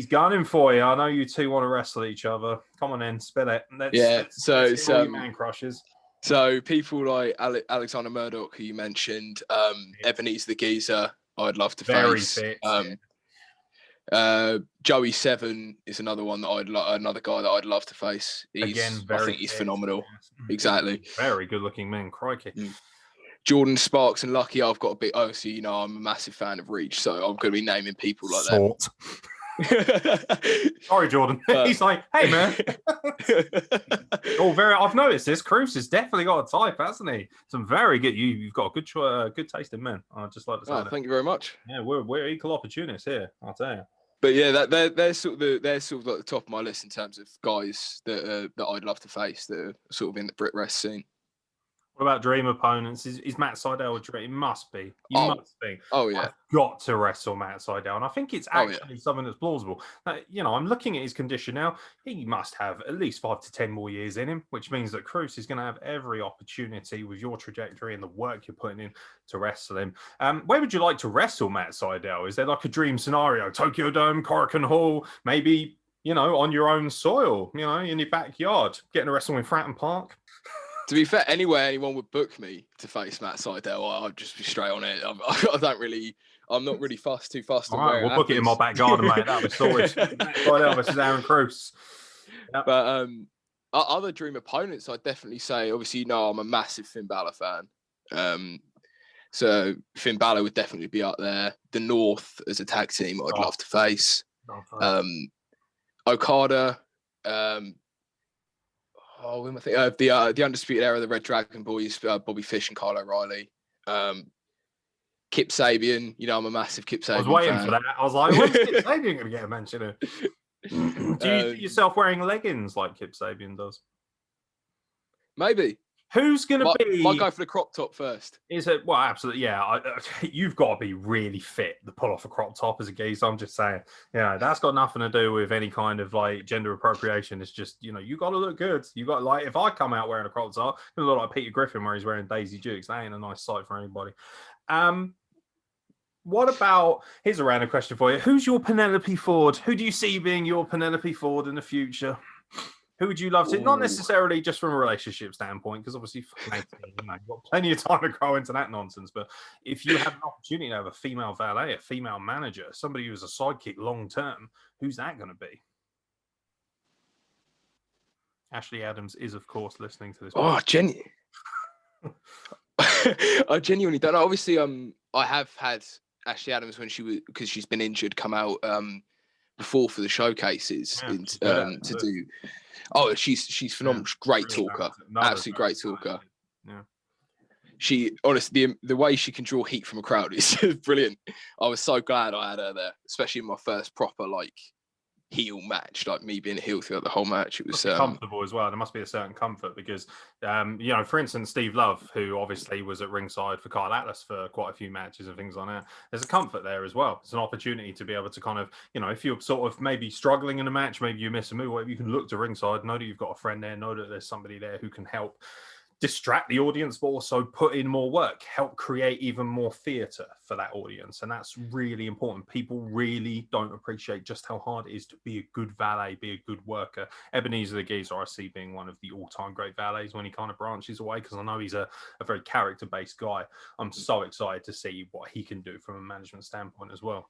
gunning for you. I know you two want to wrestle each other. Come on in, spill it. Let's man crushes. So people like Alexander Murdoch, who you mentioned, Ebenezer the Geezer, I'd love to face. Fit. Joey Seven is another one that another guy that I'd love to face. I think he's phenomenal. Exactly. Very good looking man, crikey. Jordan Sparks and Lucky, I've got a bit. Oh, so I'm a massive fan of Reach, so I'm going to be naming people like that. Sorry, Jordan. He's like, hey, man. I've noticed this. Cruce has definitely got a type, hasn't he? Some very good. You've got a good taste in men. I'd just like to say that. Thank you very much. Yeah, we're equal opportunists here. I'll tell you. But yeah, they're sort of like the top of my list in terms of guys that I'd love to face that are sort of in the BritWres scene. What about dream opponents? Is Matt Seidel a dream? It must be. Must be. Oh, yeah. I've got to wrestle Matt Seidel. And I think it's actually something that's plausible. I'm looking at his condition now. He must have at least 5 to 10 more years in him, which means that Cruce is going to have every opportunity with your trajectory and the work you're putting in to wrestle him. Where would you like to wrestle Matt Seidel? Is there like a dream scenario? Tokyo Dome, Korakuen Hall, maybe, on your own soil, in your backyard, getting to wrestle in Fratton Park? To be fair, anywhere anyone would book me to face Matt Seidel, I'd just be straight on it. I'm not really too fussed. All right, we'll book it in my back garden, mate. That'll be sorted. Matt Seidel versus Aaron Cruce. Yep. But other dream opponents, I'd definitely say, obviously, I'm a massive Finn Balor fan. So Finn Balor would definitely be up there. The North as a tag team, I'd love to face. Okada. When I think the Undisputed Era, the Red Dragon Boys, Bobby Fish and Kyle O'Reilly. Kip Sabian, I'm a massive Kip Sabian fan. I was waiting for that. I was like, when's Kip Sabian going to get a mention here? Do you see yourself wearing leggings like Kip Sabian does? Maybe. Who's going to be... Might go for the crop top first. Well, absolutely, yeah. You've got to be really fit to pull off a crop top as a geese. I'm just saying. That's got nothing to do with any kind of like gender appropriation. It's just, you got to look good. You got like, if I come out wearing a crop top, it's look like Peter Griffin where he's wearing Daisy Dukes. That ain't a nice sight for anybody. What about, here's a random question for you. Who's your Penelope Ford? Who do you see being your Penelope Ford in the future? Who would you love to? Not necessarily just from a relationship standpoint, because obviously you've got plenty of time to grow into that nonsense. But if you have an opportunity to have a female valet, a female manager, somebody who's a sidekick long term, who's that going to be? Ashley Adams is, of course, listening to this. I genuinely don't know. Obviously, I have had Ashley Adams because she's been injured, come out before for the showcases to do. Oh, she's phenomenal. Yeah, great talker. Absolutely great talker. Yeah. She honestly, the way she can draw heat from a crowd is brilliant. I was so glad I had her there, especially in my first proper heel match, like me being a heel throughout the whole match. It was comfortable as well. There must be a certain comfort because, for instance, Steve Love, who obviously was at ringside for Kyle Atlas for quite a few matches and things like that. There's a comfort there as well. It's an opportunity to be able to kind of, if you're sort of maybe struggling in a match, maybe you miss a move, whatever, you can look to ringside, know that you've got a friend there, know that there's somebody there who can help distract the audience, but also put in more work, help create even more theatre for that audience. And that's really important. People really don't appreciate just how hard it is to be a good valet, be a good worker. Ebenezer the Geezer, I see being one of the all-time great valets when he kind of branches away, because I know he's a very character-based guy. I'm so excited to see what he can do from a management standpoint as well.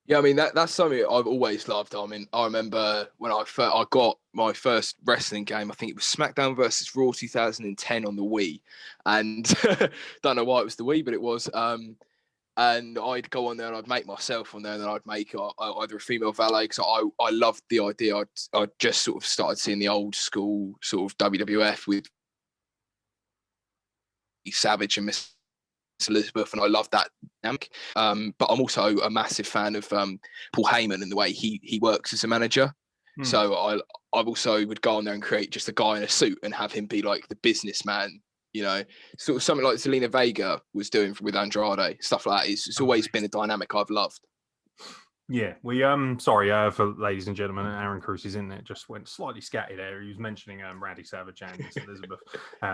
Yeah, I mean, that's something I've always loved. I mean, I remember when I got my first wrestling game, I think it was SmackDown versus Raw 2010 on the Wii. And don't know why it was the Wii, but it was. And I'd go on there and I'd make myself on there, and then I'd make either a female valet, because I loved the idea. I'd just sort of started seeing the old school sort of WWF with Savage and Miss Elizabeth, and I love that. But I'm also a massive fan of Paul Heyman and the way he works as a manager. So I also would go on there and create just a guy in a suit and have him be like the businessman, sort of something like Zelina Vega was doing with Andrade, stuff like that. It's always been a dynamic I've loved. Yeah, we sorry for ladies and gentlemen, Aaron Cruce is in there. Just went slightly scatty there. He was mentioning Randy Savage and Miss Elizabeth,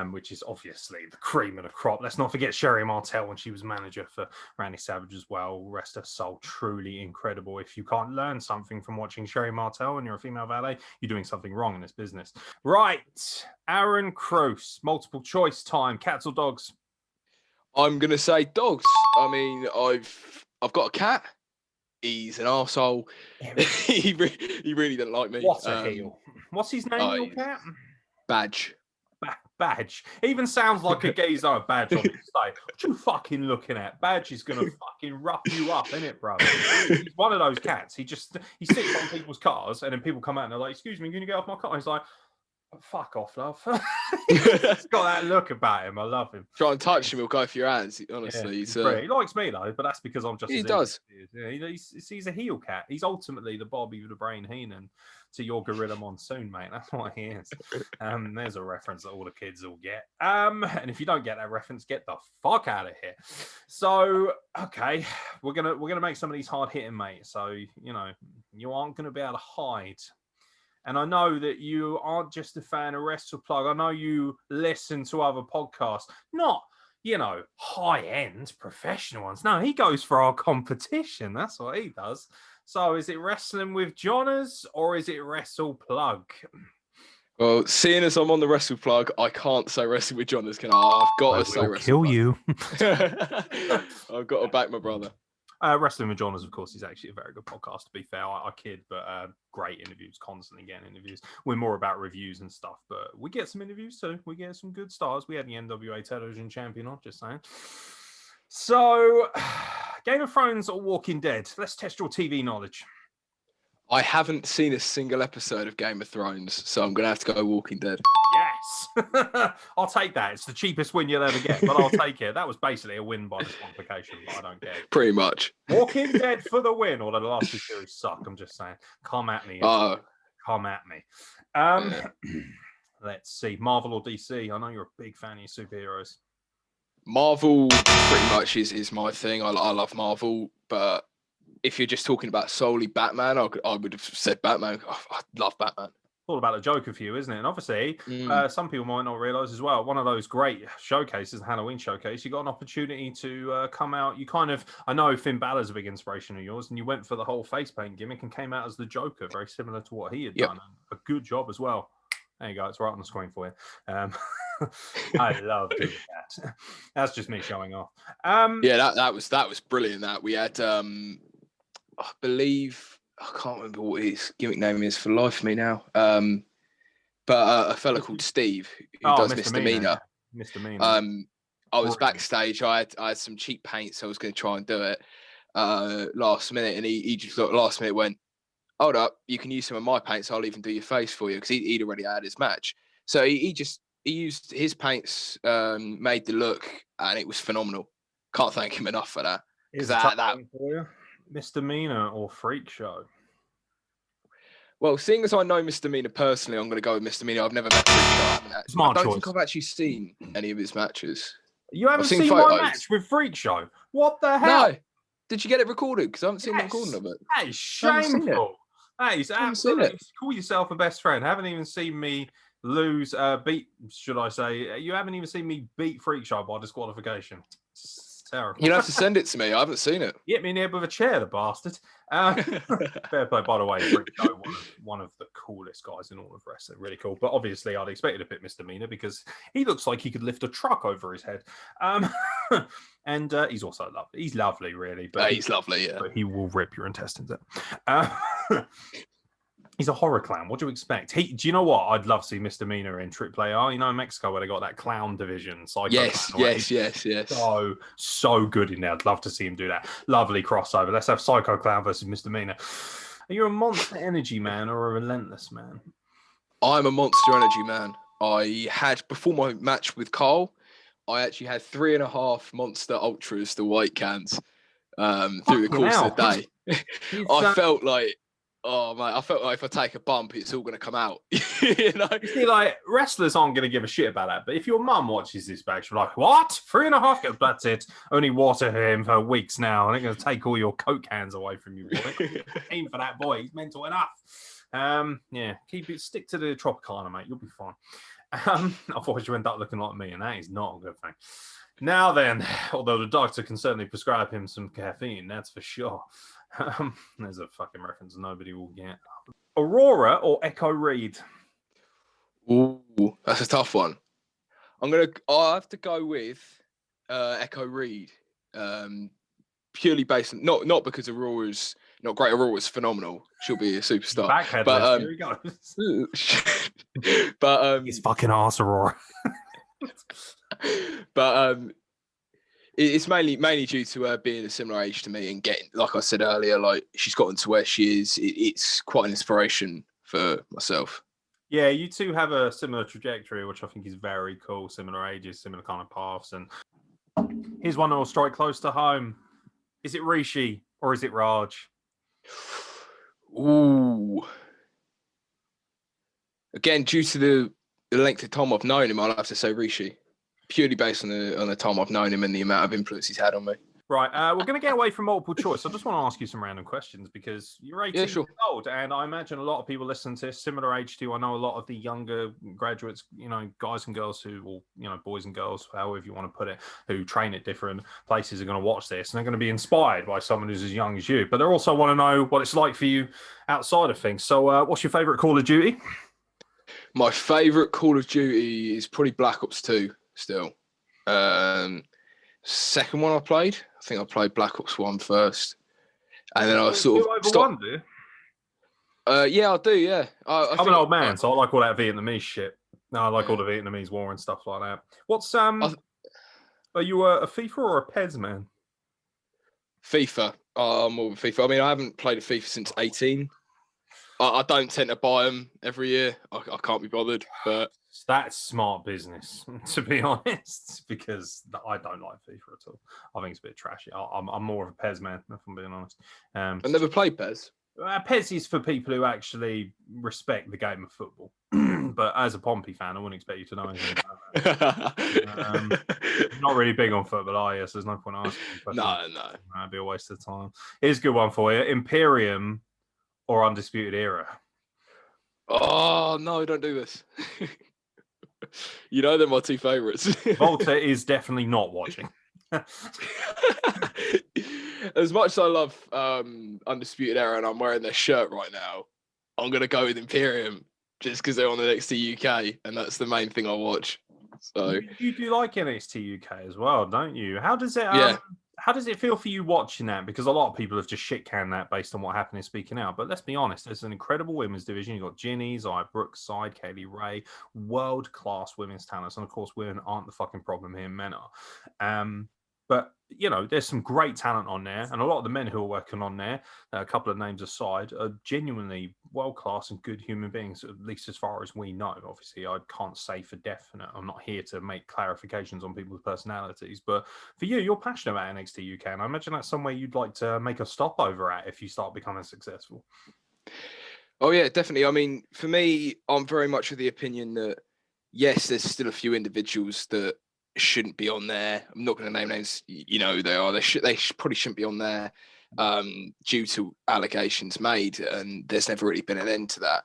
which is obviously the cream of the crop. Let's not forget Sherry Martel when she was manager for Randy Savage as well. Rest her soul, truly incredible. If you can't learn something from watching Sherry Martel and you're a female valet, you're doing something wrong in this business. Right, Aaron Cruce, multiple choice time. Cats or dogs? I'm gonna say dogs. I mean, I've got a cat. He's an arsehole. he really doesn't like me. What a heel. What's his name, your cat? Badge. Badge. Even sounds like a geezer badge on his side. What you fucking looking at? Badge is going to fucking rough you up, innit, bro? He's one of those cats. He sits on people's cars, and then people come out and they're like, excuse me, can you get off my car? He's like, fuck off, love. He's got that look about him. I love him. Try and touch him, he'll go for your hands. Honestly, he likes me though, but that's because I'm just. He does. Yeah, he's a heel cat. He's ultimately the Bobby with the Brain Heenan to your Gorilla Monsoon, mate. That's what he is. There's a reference that all the kids will get. And if you don't get that reference, get the fuck out of here. So, okay, we're gonna make some of these hard hitting, mate. So you aren't gonna be able to hide. And I know that you aren't just a fan of Wrestle Plug. I know you listen to other podcasts, not, high-end professional ones. No, he goes for our competition. That's what he does. So is it Wrestling with Johners or is it Wrestle Plug? Well, seeing as I'm on the Wrestle Plug, I can't say Wrestling with Johners, can I? I've got to say Wrestle Plug. You. I've got to back my brother. Wrestling with Johners, of course, is actually a very good podcast, to be fair. I kid, but great interviews, constantly getting interviews. We're more about reviews and stuff, but we get some interviews too. We get some good stars. We had the NWA Television Champion on, just saying. So, Game of Thrones or Walking Dead? Let's test your TV knowledge. I haven't seen a single episode of Game of Thrones, so I'm going to have to go Walking Dead. Yes. I'll take that. It's the cheapest win you'll ever get, but I'll take it. That was basically a win by disqualification, but I don't get it. Pretty much. Walking Dead for the win, although the last two series suck. I'm just saying. Come at me. Come at me. Let's see. Marvel or DC? I know you're a big fan of your superheroes. Marvel pretty much is my thing. I love Marvel, but if you're just talking about solely Batman, I would have said Batman. I love Batman. It's all about the Joker for you, isn't it? And obviously, some people might not realise as well, one of those great showcases, the Halloween showcase, you got an opportunity to come out. I know Finn Balor's a big inspiration of yours, and you went for the whole face paint gimmick and came out as the Joker, very similar to what he had done. A good job as well. There you go. It's right on the screen for you. I love doing that. That's just me showing off. That was brilliant. That we had, I believe, I can't remember what his gimmick name is for life of me now. But a fella called Steve who does Misdemeanor. Misdemeanor. I was backstage. I had some cheap paint, so I was going to try and do it last minute, and he just last minute went, hold up, you can use some of my paints. I'll even do your face for you, because he'd already had his match. So he used his paints, made the look, and it was phenomenal. Can't thank him enough for that. Is that for you? Misdemeanor or Freak Show? Well, seeing as I know Misdemeanor personally, I'm going to go with Misdemeanor. I've never met Freak Show. Smart I don't choice. think I've actually seen any of his matches. You haven't I've seen seen my photos. match with Freak Show? What the hell? No. Did you get it recorded? Because I haven't seen the recording of it. That is I haven't seen it. shameful. That is I haven't seen absolutely. it. Call yourself a best friend. Haven't even seen me lose, beat, should I say. You haven't even seen me beat Freak Show by disqualification. It's terrible. You'd have to send it to me. I haven't seen it. Hit me in the head with a chair, the bastard. Fair play, by the way. Freak Show, one of the coolest guys in all of wrestling. Really cool. But obviously, I'd expected a bit misdemeanor because he looks like he could lift a truck over his head. And he's also lovely. He's lovely, really. But he's lovely, yeah. But he will rip your intestines out. He's a horror clown. What do you expect? Do you know what? I'd love to see Misdemeanor in AAA. You know, in Mexico where they got that clown division. Yes. So good in there. I'd love to see him do that. Lovely crossover. Let's have Psycho Clown versus Misdemeanor. Are you a monster energy man or a relentless man? I'm a monster energy man. I had, before my match with Carl, I actually had 3.5 Monster Ultras, the white cans, through the course of the day. I felt like, oh mate, I felt like if I take a bump, it's all going to come out. You know? You see, like, wrestlers aren't going to give a shit about that. But if your mum watches this back, she'll be like, what? 3.5? That's it. Only water him for weeks now. And they're going to take all your Coke cans away from you, boy. Aim for that boy. He's mental enough. Yeah, stick to the Tropicana, mate. You'll be fine. Otherwise you end up looking like me, and that is not a good thing. Now then, although the doctor can certainly prescribe him some caffeine, that's for sure. There's a fucking reference nobody will get. Aurora or Echo Reed? Ooh, that's a tough one. I'll have to go with Echo Reed. Purely based on, not because Aurora's not great. Aurora's phenomenal. She'll be a superstar. Backpedaling, here he goes. But his fucking arse, Aurora. But it's mainly due to her being a similar age to me and getting, like I said earlier, like she's gotten to where she is. It's quite an inspiration for myself. Yeah, you two have a similar trajectory, which I think is very cool. Similar ages, similar kind of paths. And here's one that will strike close to home. Is it Rishi or is it Raj? Ooh. Again, due to the length of time I've known him, I'll have to say Rishi. Purely based on the time I've known him and the amount of influence he's had on me. Right, we're going to get away from multiple choice. I just want to ask you some random questions because you're 18 years old, and I imagine a lot of people listen to this, similar age to you. I know a lot of the younger graduates, guys and girls or boys and girls, however you want to put it, who train at different places are going to watch this, and they're going to be inspired by someone who's as young as you. But they also want to know what it's like for you outside of things. So what's your favourite Call of Duty? My favourite Call of Duty is probably Black Ops 2 still. Second one I played, I think I played Black Ops 1 first. And then I sort of stopped. Do you? Yeah, I do, yeah. I'm an old man, so I like all that Vietnamese shit. No, I like all the Vietnamese war and stuff like that. What's are you a FIFA or a PES man? FIFA. I'm more of a FIFA. I mean, I haven't played a FIFA since 18. I don't tend to buy them every year. I can't be bothered, but that's smart business, to be honest, because I don't like FIFA at all. I think it's a bit trashy. I'm more of a PES man, if I'm being honest. I've never played PES. PES is for people who actually respect the game of football. But as a Pompey fan, I wouldn't expect you to know anything about that. Not really big on football, are you? So there's no point asking. No. That'd be a waste of time. Here's a good one for you. Imperium or Undisputed Era? Oh, no, don't do this. You know they're my two favourites. Volta is definitely not watching. As much as I love Undisputed Era and I'm wearing their shirt right now, I'm going to go with Imperium just because they're on the NXT UK and that's the main thing I watch. So you do like NXT UK as well, don't you? How does it? How does it feel for you watching that? Because a lot of people have just shit canned that based on what happened in Speaking Out. But let's be honest, there's an incredible women's division. You've got Ginny, Zaya Brookside, Kaylee Ray, world-class women's talents. And of course, women aren't the fucking problem here, men are. But, there's some great talent on there. And a lot of the men who are working on there, a couple of names aside, are genuinely world-class and good human beings, at least as far as we know. Obviously, I can't say for definite. I'm not here to make clarifications on people's personalities. But for you, you're passionate about NXT UK. And I imagine that's somewhere you'd like to make a stopover at if you start becoming successful. Oh yeah, definitely. I mean, for me, I'm very much of the opinion that yes, there's still a few individuals that shouldn't be on there. I'm not going to name names. You know who they are. Probably shouldn't be on there due to allegations made, and there's never really been an end to that.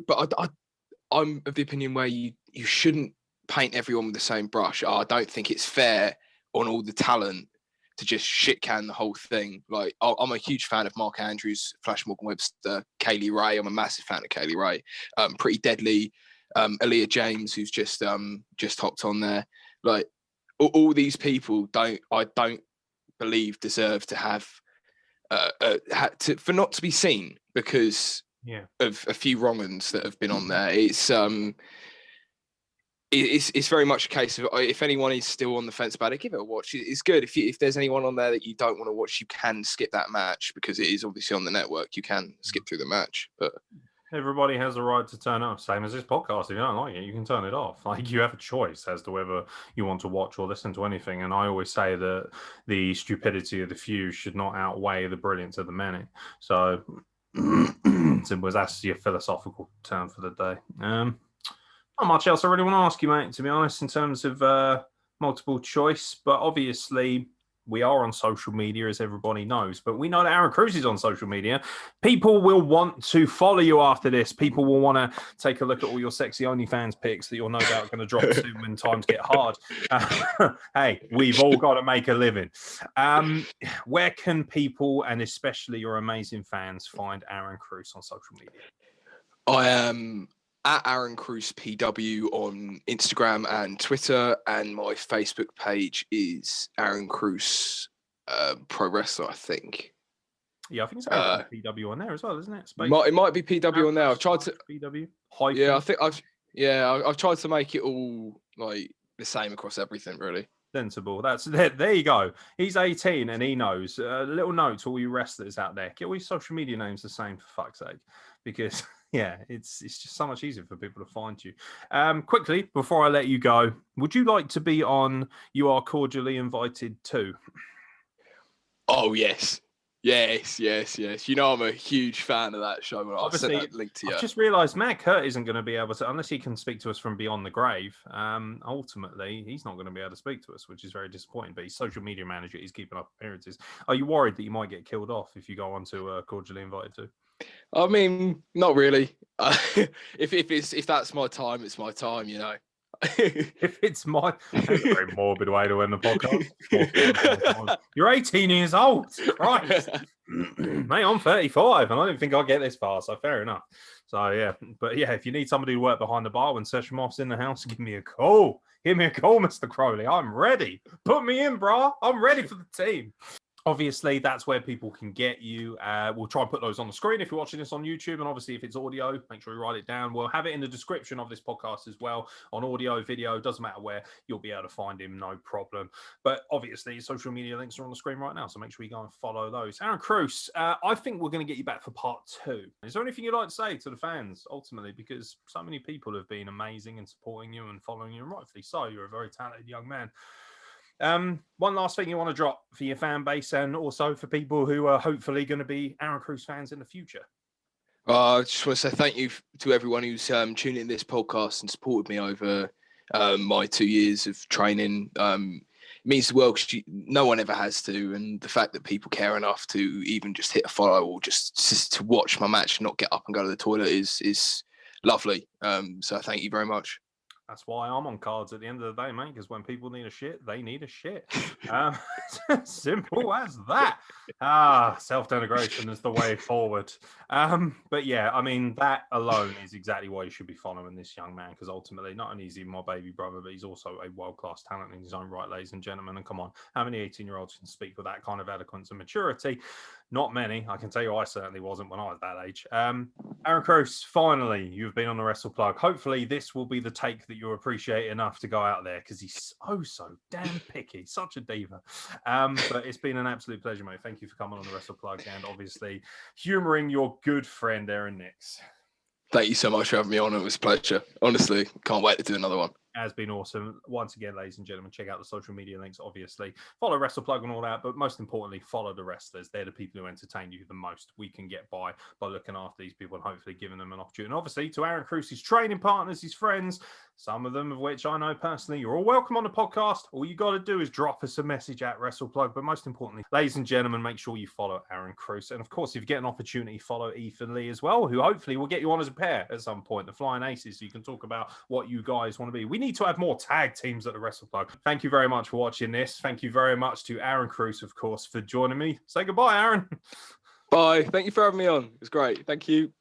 But I'm of the opinion where you shouldn't paint everyone with the same brush. I don't think it's fair on all the talent to just shit can the whole thing. Like, I'm a huge fan of Mark Andrews, Flash Morgan Webster, Kaylee Ray. I'm a massive fan of Kaylee Ray. Pretty Deadly, Aaliyah James, who's just hopped on there. Like, all these people I don't believe deserve to have for not to be seen because of a few wrong-uns that have been on there. It's very much a case of if anyone is still on the fence about it, give it a watch. It's good. If there's anyone on there that you don't want to watch, you can skip that match because it is obviously on the network. You can skip through the match, but everybody has a right to turn off. Same as this podcast. If you don't like it, you can turn it off. Like, you have a choice as to whether you want to watch or listen to anything. And I always say that the stupidity of the few should not outweigh the brilliance of the many. So that's your philosophical term for the day. Not much else I really want to ask you, mate, to be honest, in terms of multiple choice. But obviously, we are on social media, as everybody knows. But we know that Aaron Cruce is on social media. People will want to follow you after this. People will want to take a look at all your sexy OnlyFans pics that you're no doubt going to drop soon when times get hard. Hey, we've all got to make a living. Where can people, and especially your amazing fans, find Aaron Cruce on social media? I am at Aaron Cruce PW on Instagram and Twitter, and my Facebook page is Aaron Cruce Pro Wrestler, I think. Yeah, I think it's Aaron PW on there as well, isn't it? It might be PW Aaron on there. I've tried to PW. Yeah, I think I've tried to make it all like the same across everything, really. Sensible. There you go. He's 18 and he knows. Little note to all you wrestlers out there: get all your social media names the same, for fuck's sake, because yeah, it's just so much easier for people to find you. Quickly before I let you go, would you like to be on You Are Cordially Invited too? Oh yes. Yes. You know I'm a huge fan of that show. Obviously, I sent that link to you. I've just realised Matt Kurt isn't going to be able to, unless he can speak to us from beyond the grave. Ultimately, he's not going to be able to speak to us, which is very disappointing. But he's social media manager. He's keeping up appearances. Are you worried that you might get killed off if you go on to Cordially Invited to? I mean, not really. If that's my time, it's my time, you know. If it's that's a very morbid way to end the podcast. You're 18 years old, Christ. Mate, I'm 35 and I didn't think I'd get this far, so fair enough. So yeah, but yeah, if you need somebody to work behind the bar when Session Moff's in the house, give me a call. Give me a call, Mr. Crowley. I'm ready. Put me in, bro. I'm ready for the team. Obviously, that's where people can get you. We'll try and put those on the screen if you're watching this on YouTube. And obviously, if it's audio, make sure you write it down. We'll have it in the description of this podcast as well, on audio, video. Doesn't matter where, you'll be able to find him, no problem. But obviously, social media links are on the screen right now, so make sure you go and follow those. Aaron Cruce, I think we're going to get you back for part 2. Is there anything you'd like to say to the fans, ultimately? Because so many people have been amazing and supporting you and following you, and rightfully so. You're a very talented young man. One last thing you want to drop for your fan base and also for people who are hopefully going to be Aaron Cruce fans in the future? I just want to say thank you to everyone who's tuning in this podcast and supported me over my 2 years of training. It means the world because no one ever has to, and the fact that people care enough to even just hit a follow or just to watch my match and not get up and go to the toilet is lovely. So thank you very much. That's why I'm on cards at the end of the day, mate, because when people need a shit, they need a shit. Simple as that. Self-denigration is the way forward. But yeah, I mean, that alone is exactly why you should be following this young man, because ultimately, not only is he my baby brother, but he's also a world-class talent in his own right, ladies and gentlemen. And come on, how many 18-year-olds can speak with that kind of eloquence and maturity? Not many. I can tell you I certainly wasn't when I was that age. Aaron Cruce, finally, you've been on the Wrestle Plug. Hopefully, this will be the take that you appreciate enough to go out there, because he's so damn picky. Such a diva. But it's been an absolute pleasure, mate. Thank you for coming on the Wrestle Plug and obviously humouring your good friend, Aaron Nix. Thank you so much for having me on. It was a pleasure. Honestly, can't wait to do another one. Has been awesome. Once again, ladies and gentlemen, check out the social media links, obviously. Follow WrestlePlug and all that, but most importantly, follow the wrestlers. They're the people who entertain you the most. We can get by looking after these people and hopefully giving them an opportunity. And obviously, to Aaron Cruce, his training partners, his friends, some of them of which I know personally, you're all welcome on the podcast. All you got to do is drop us a message at WrestlePlug. But most importantly, ladies and gentlemen, make sure you follow Aaron Cruce. And of course, if you get an opportunity, follow Ethan Lee as well, who hopefully will get you on as a pair at some point, the Flying Aces, so you can talk about what you guys want to be. We need to have more tag teams at the WrestlePlug. Thank you very much for watching this. Thank you very much to Aaron Cruce, of course, for joining me. Say goodbye, Aaron. Bye. Thank you for having me on. It was great. Thank you.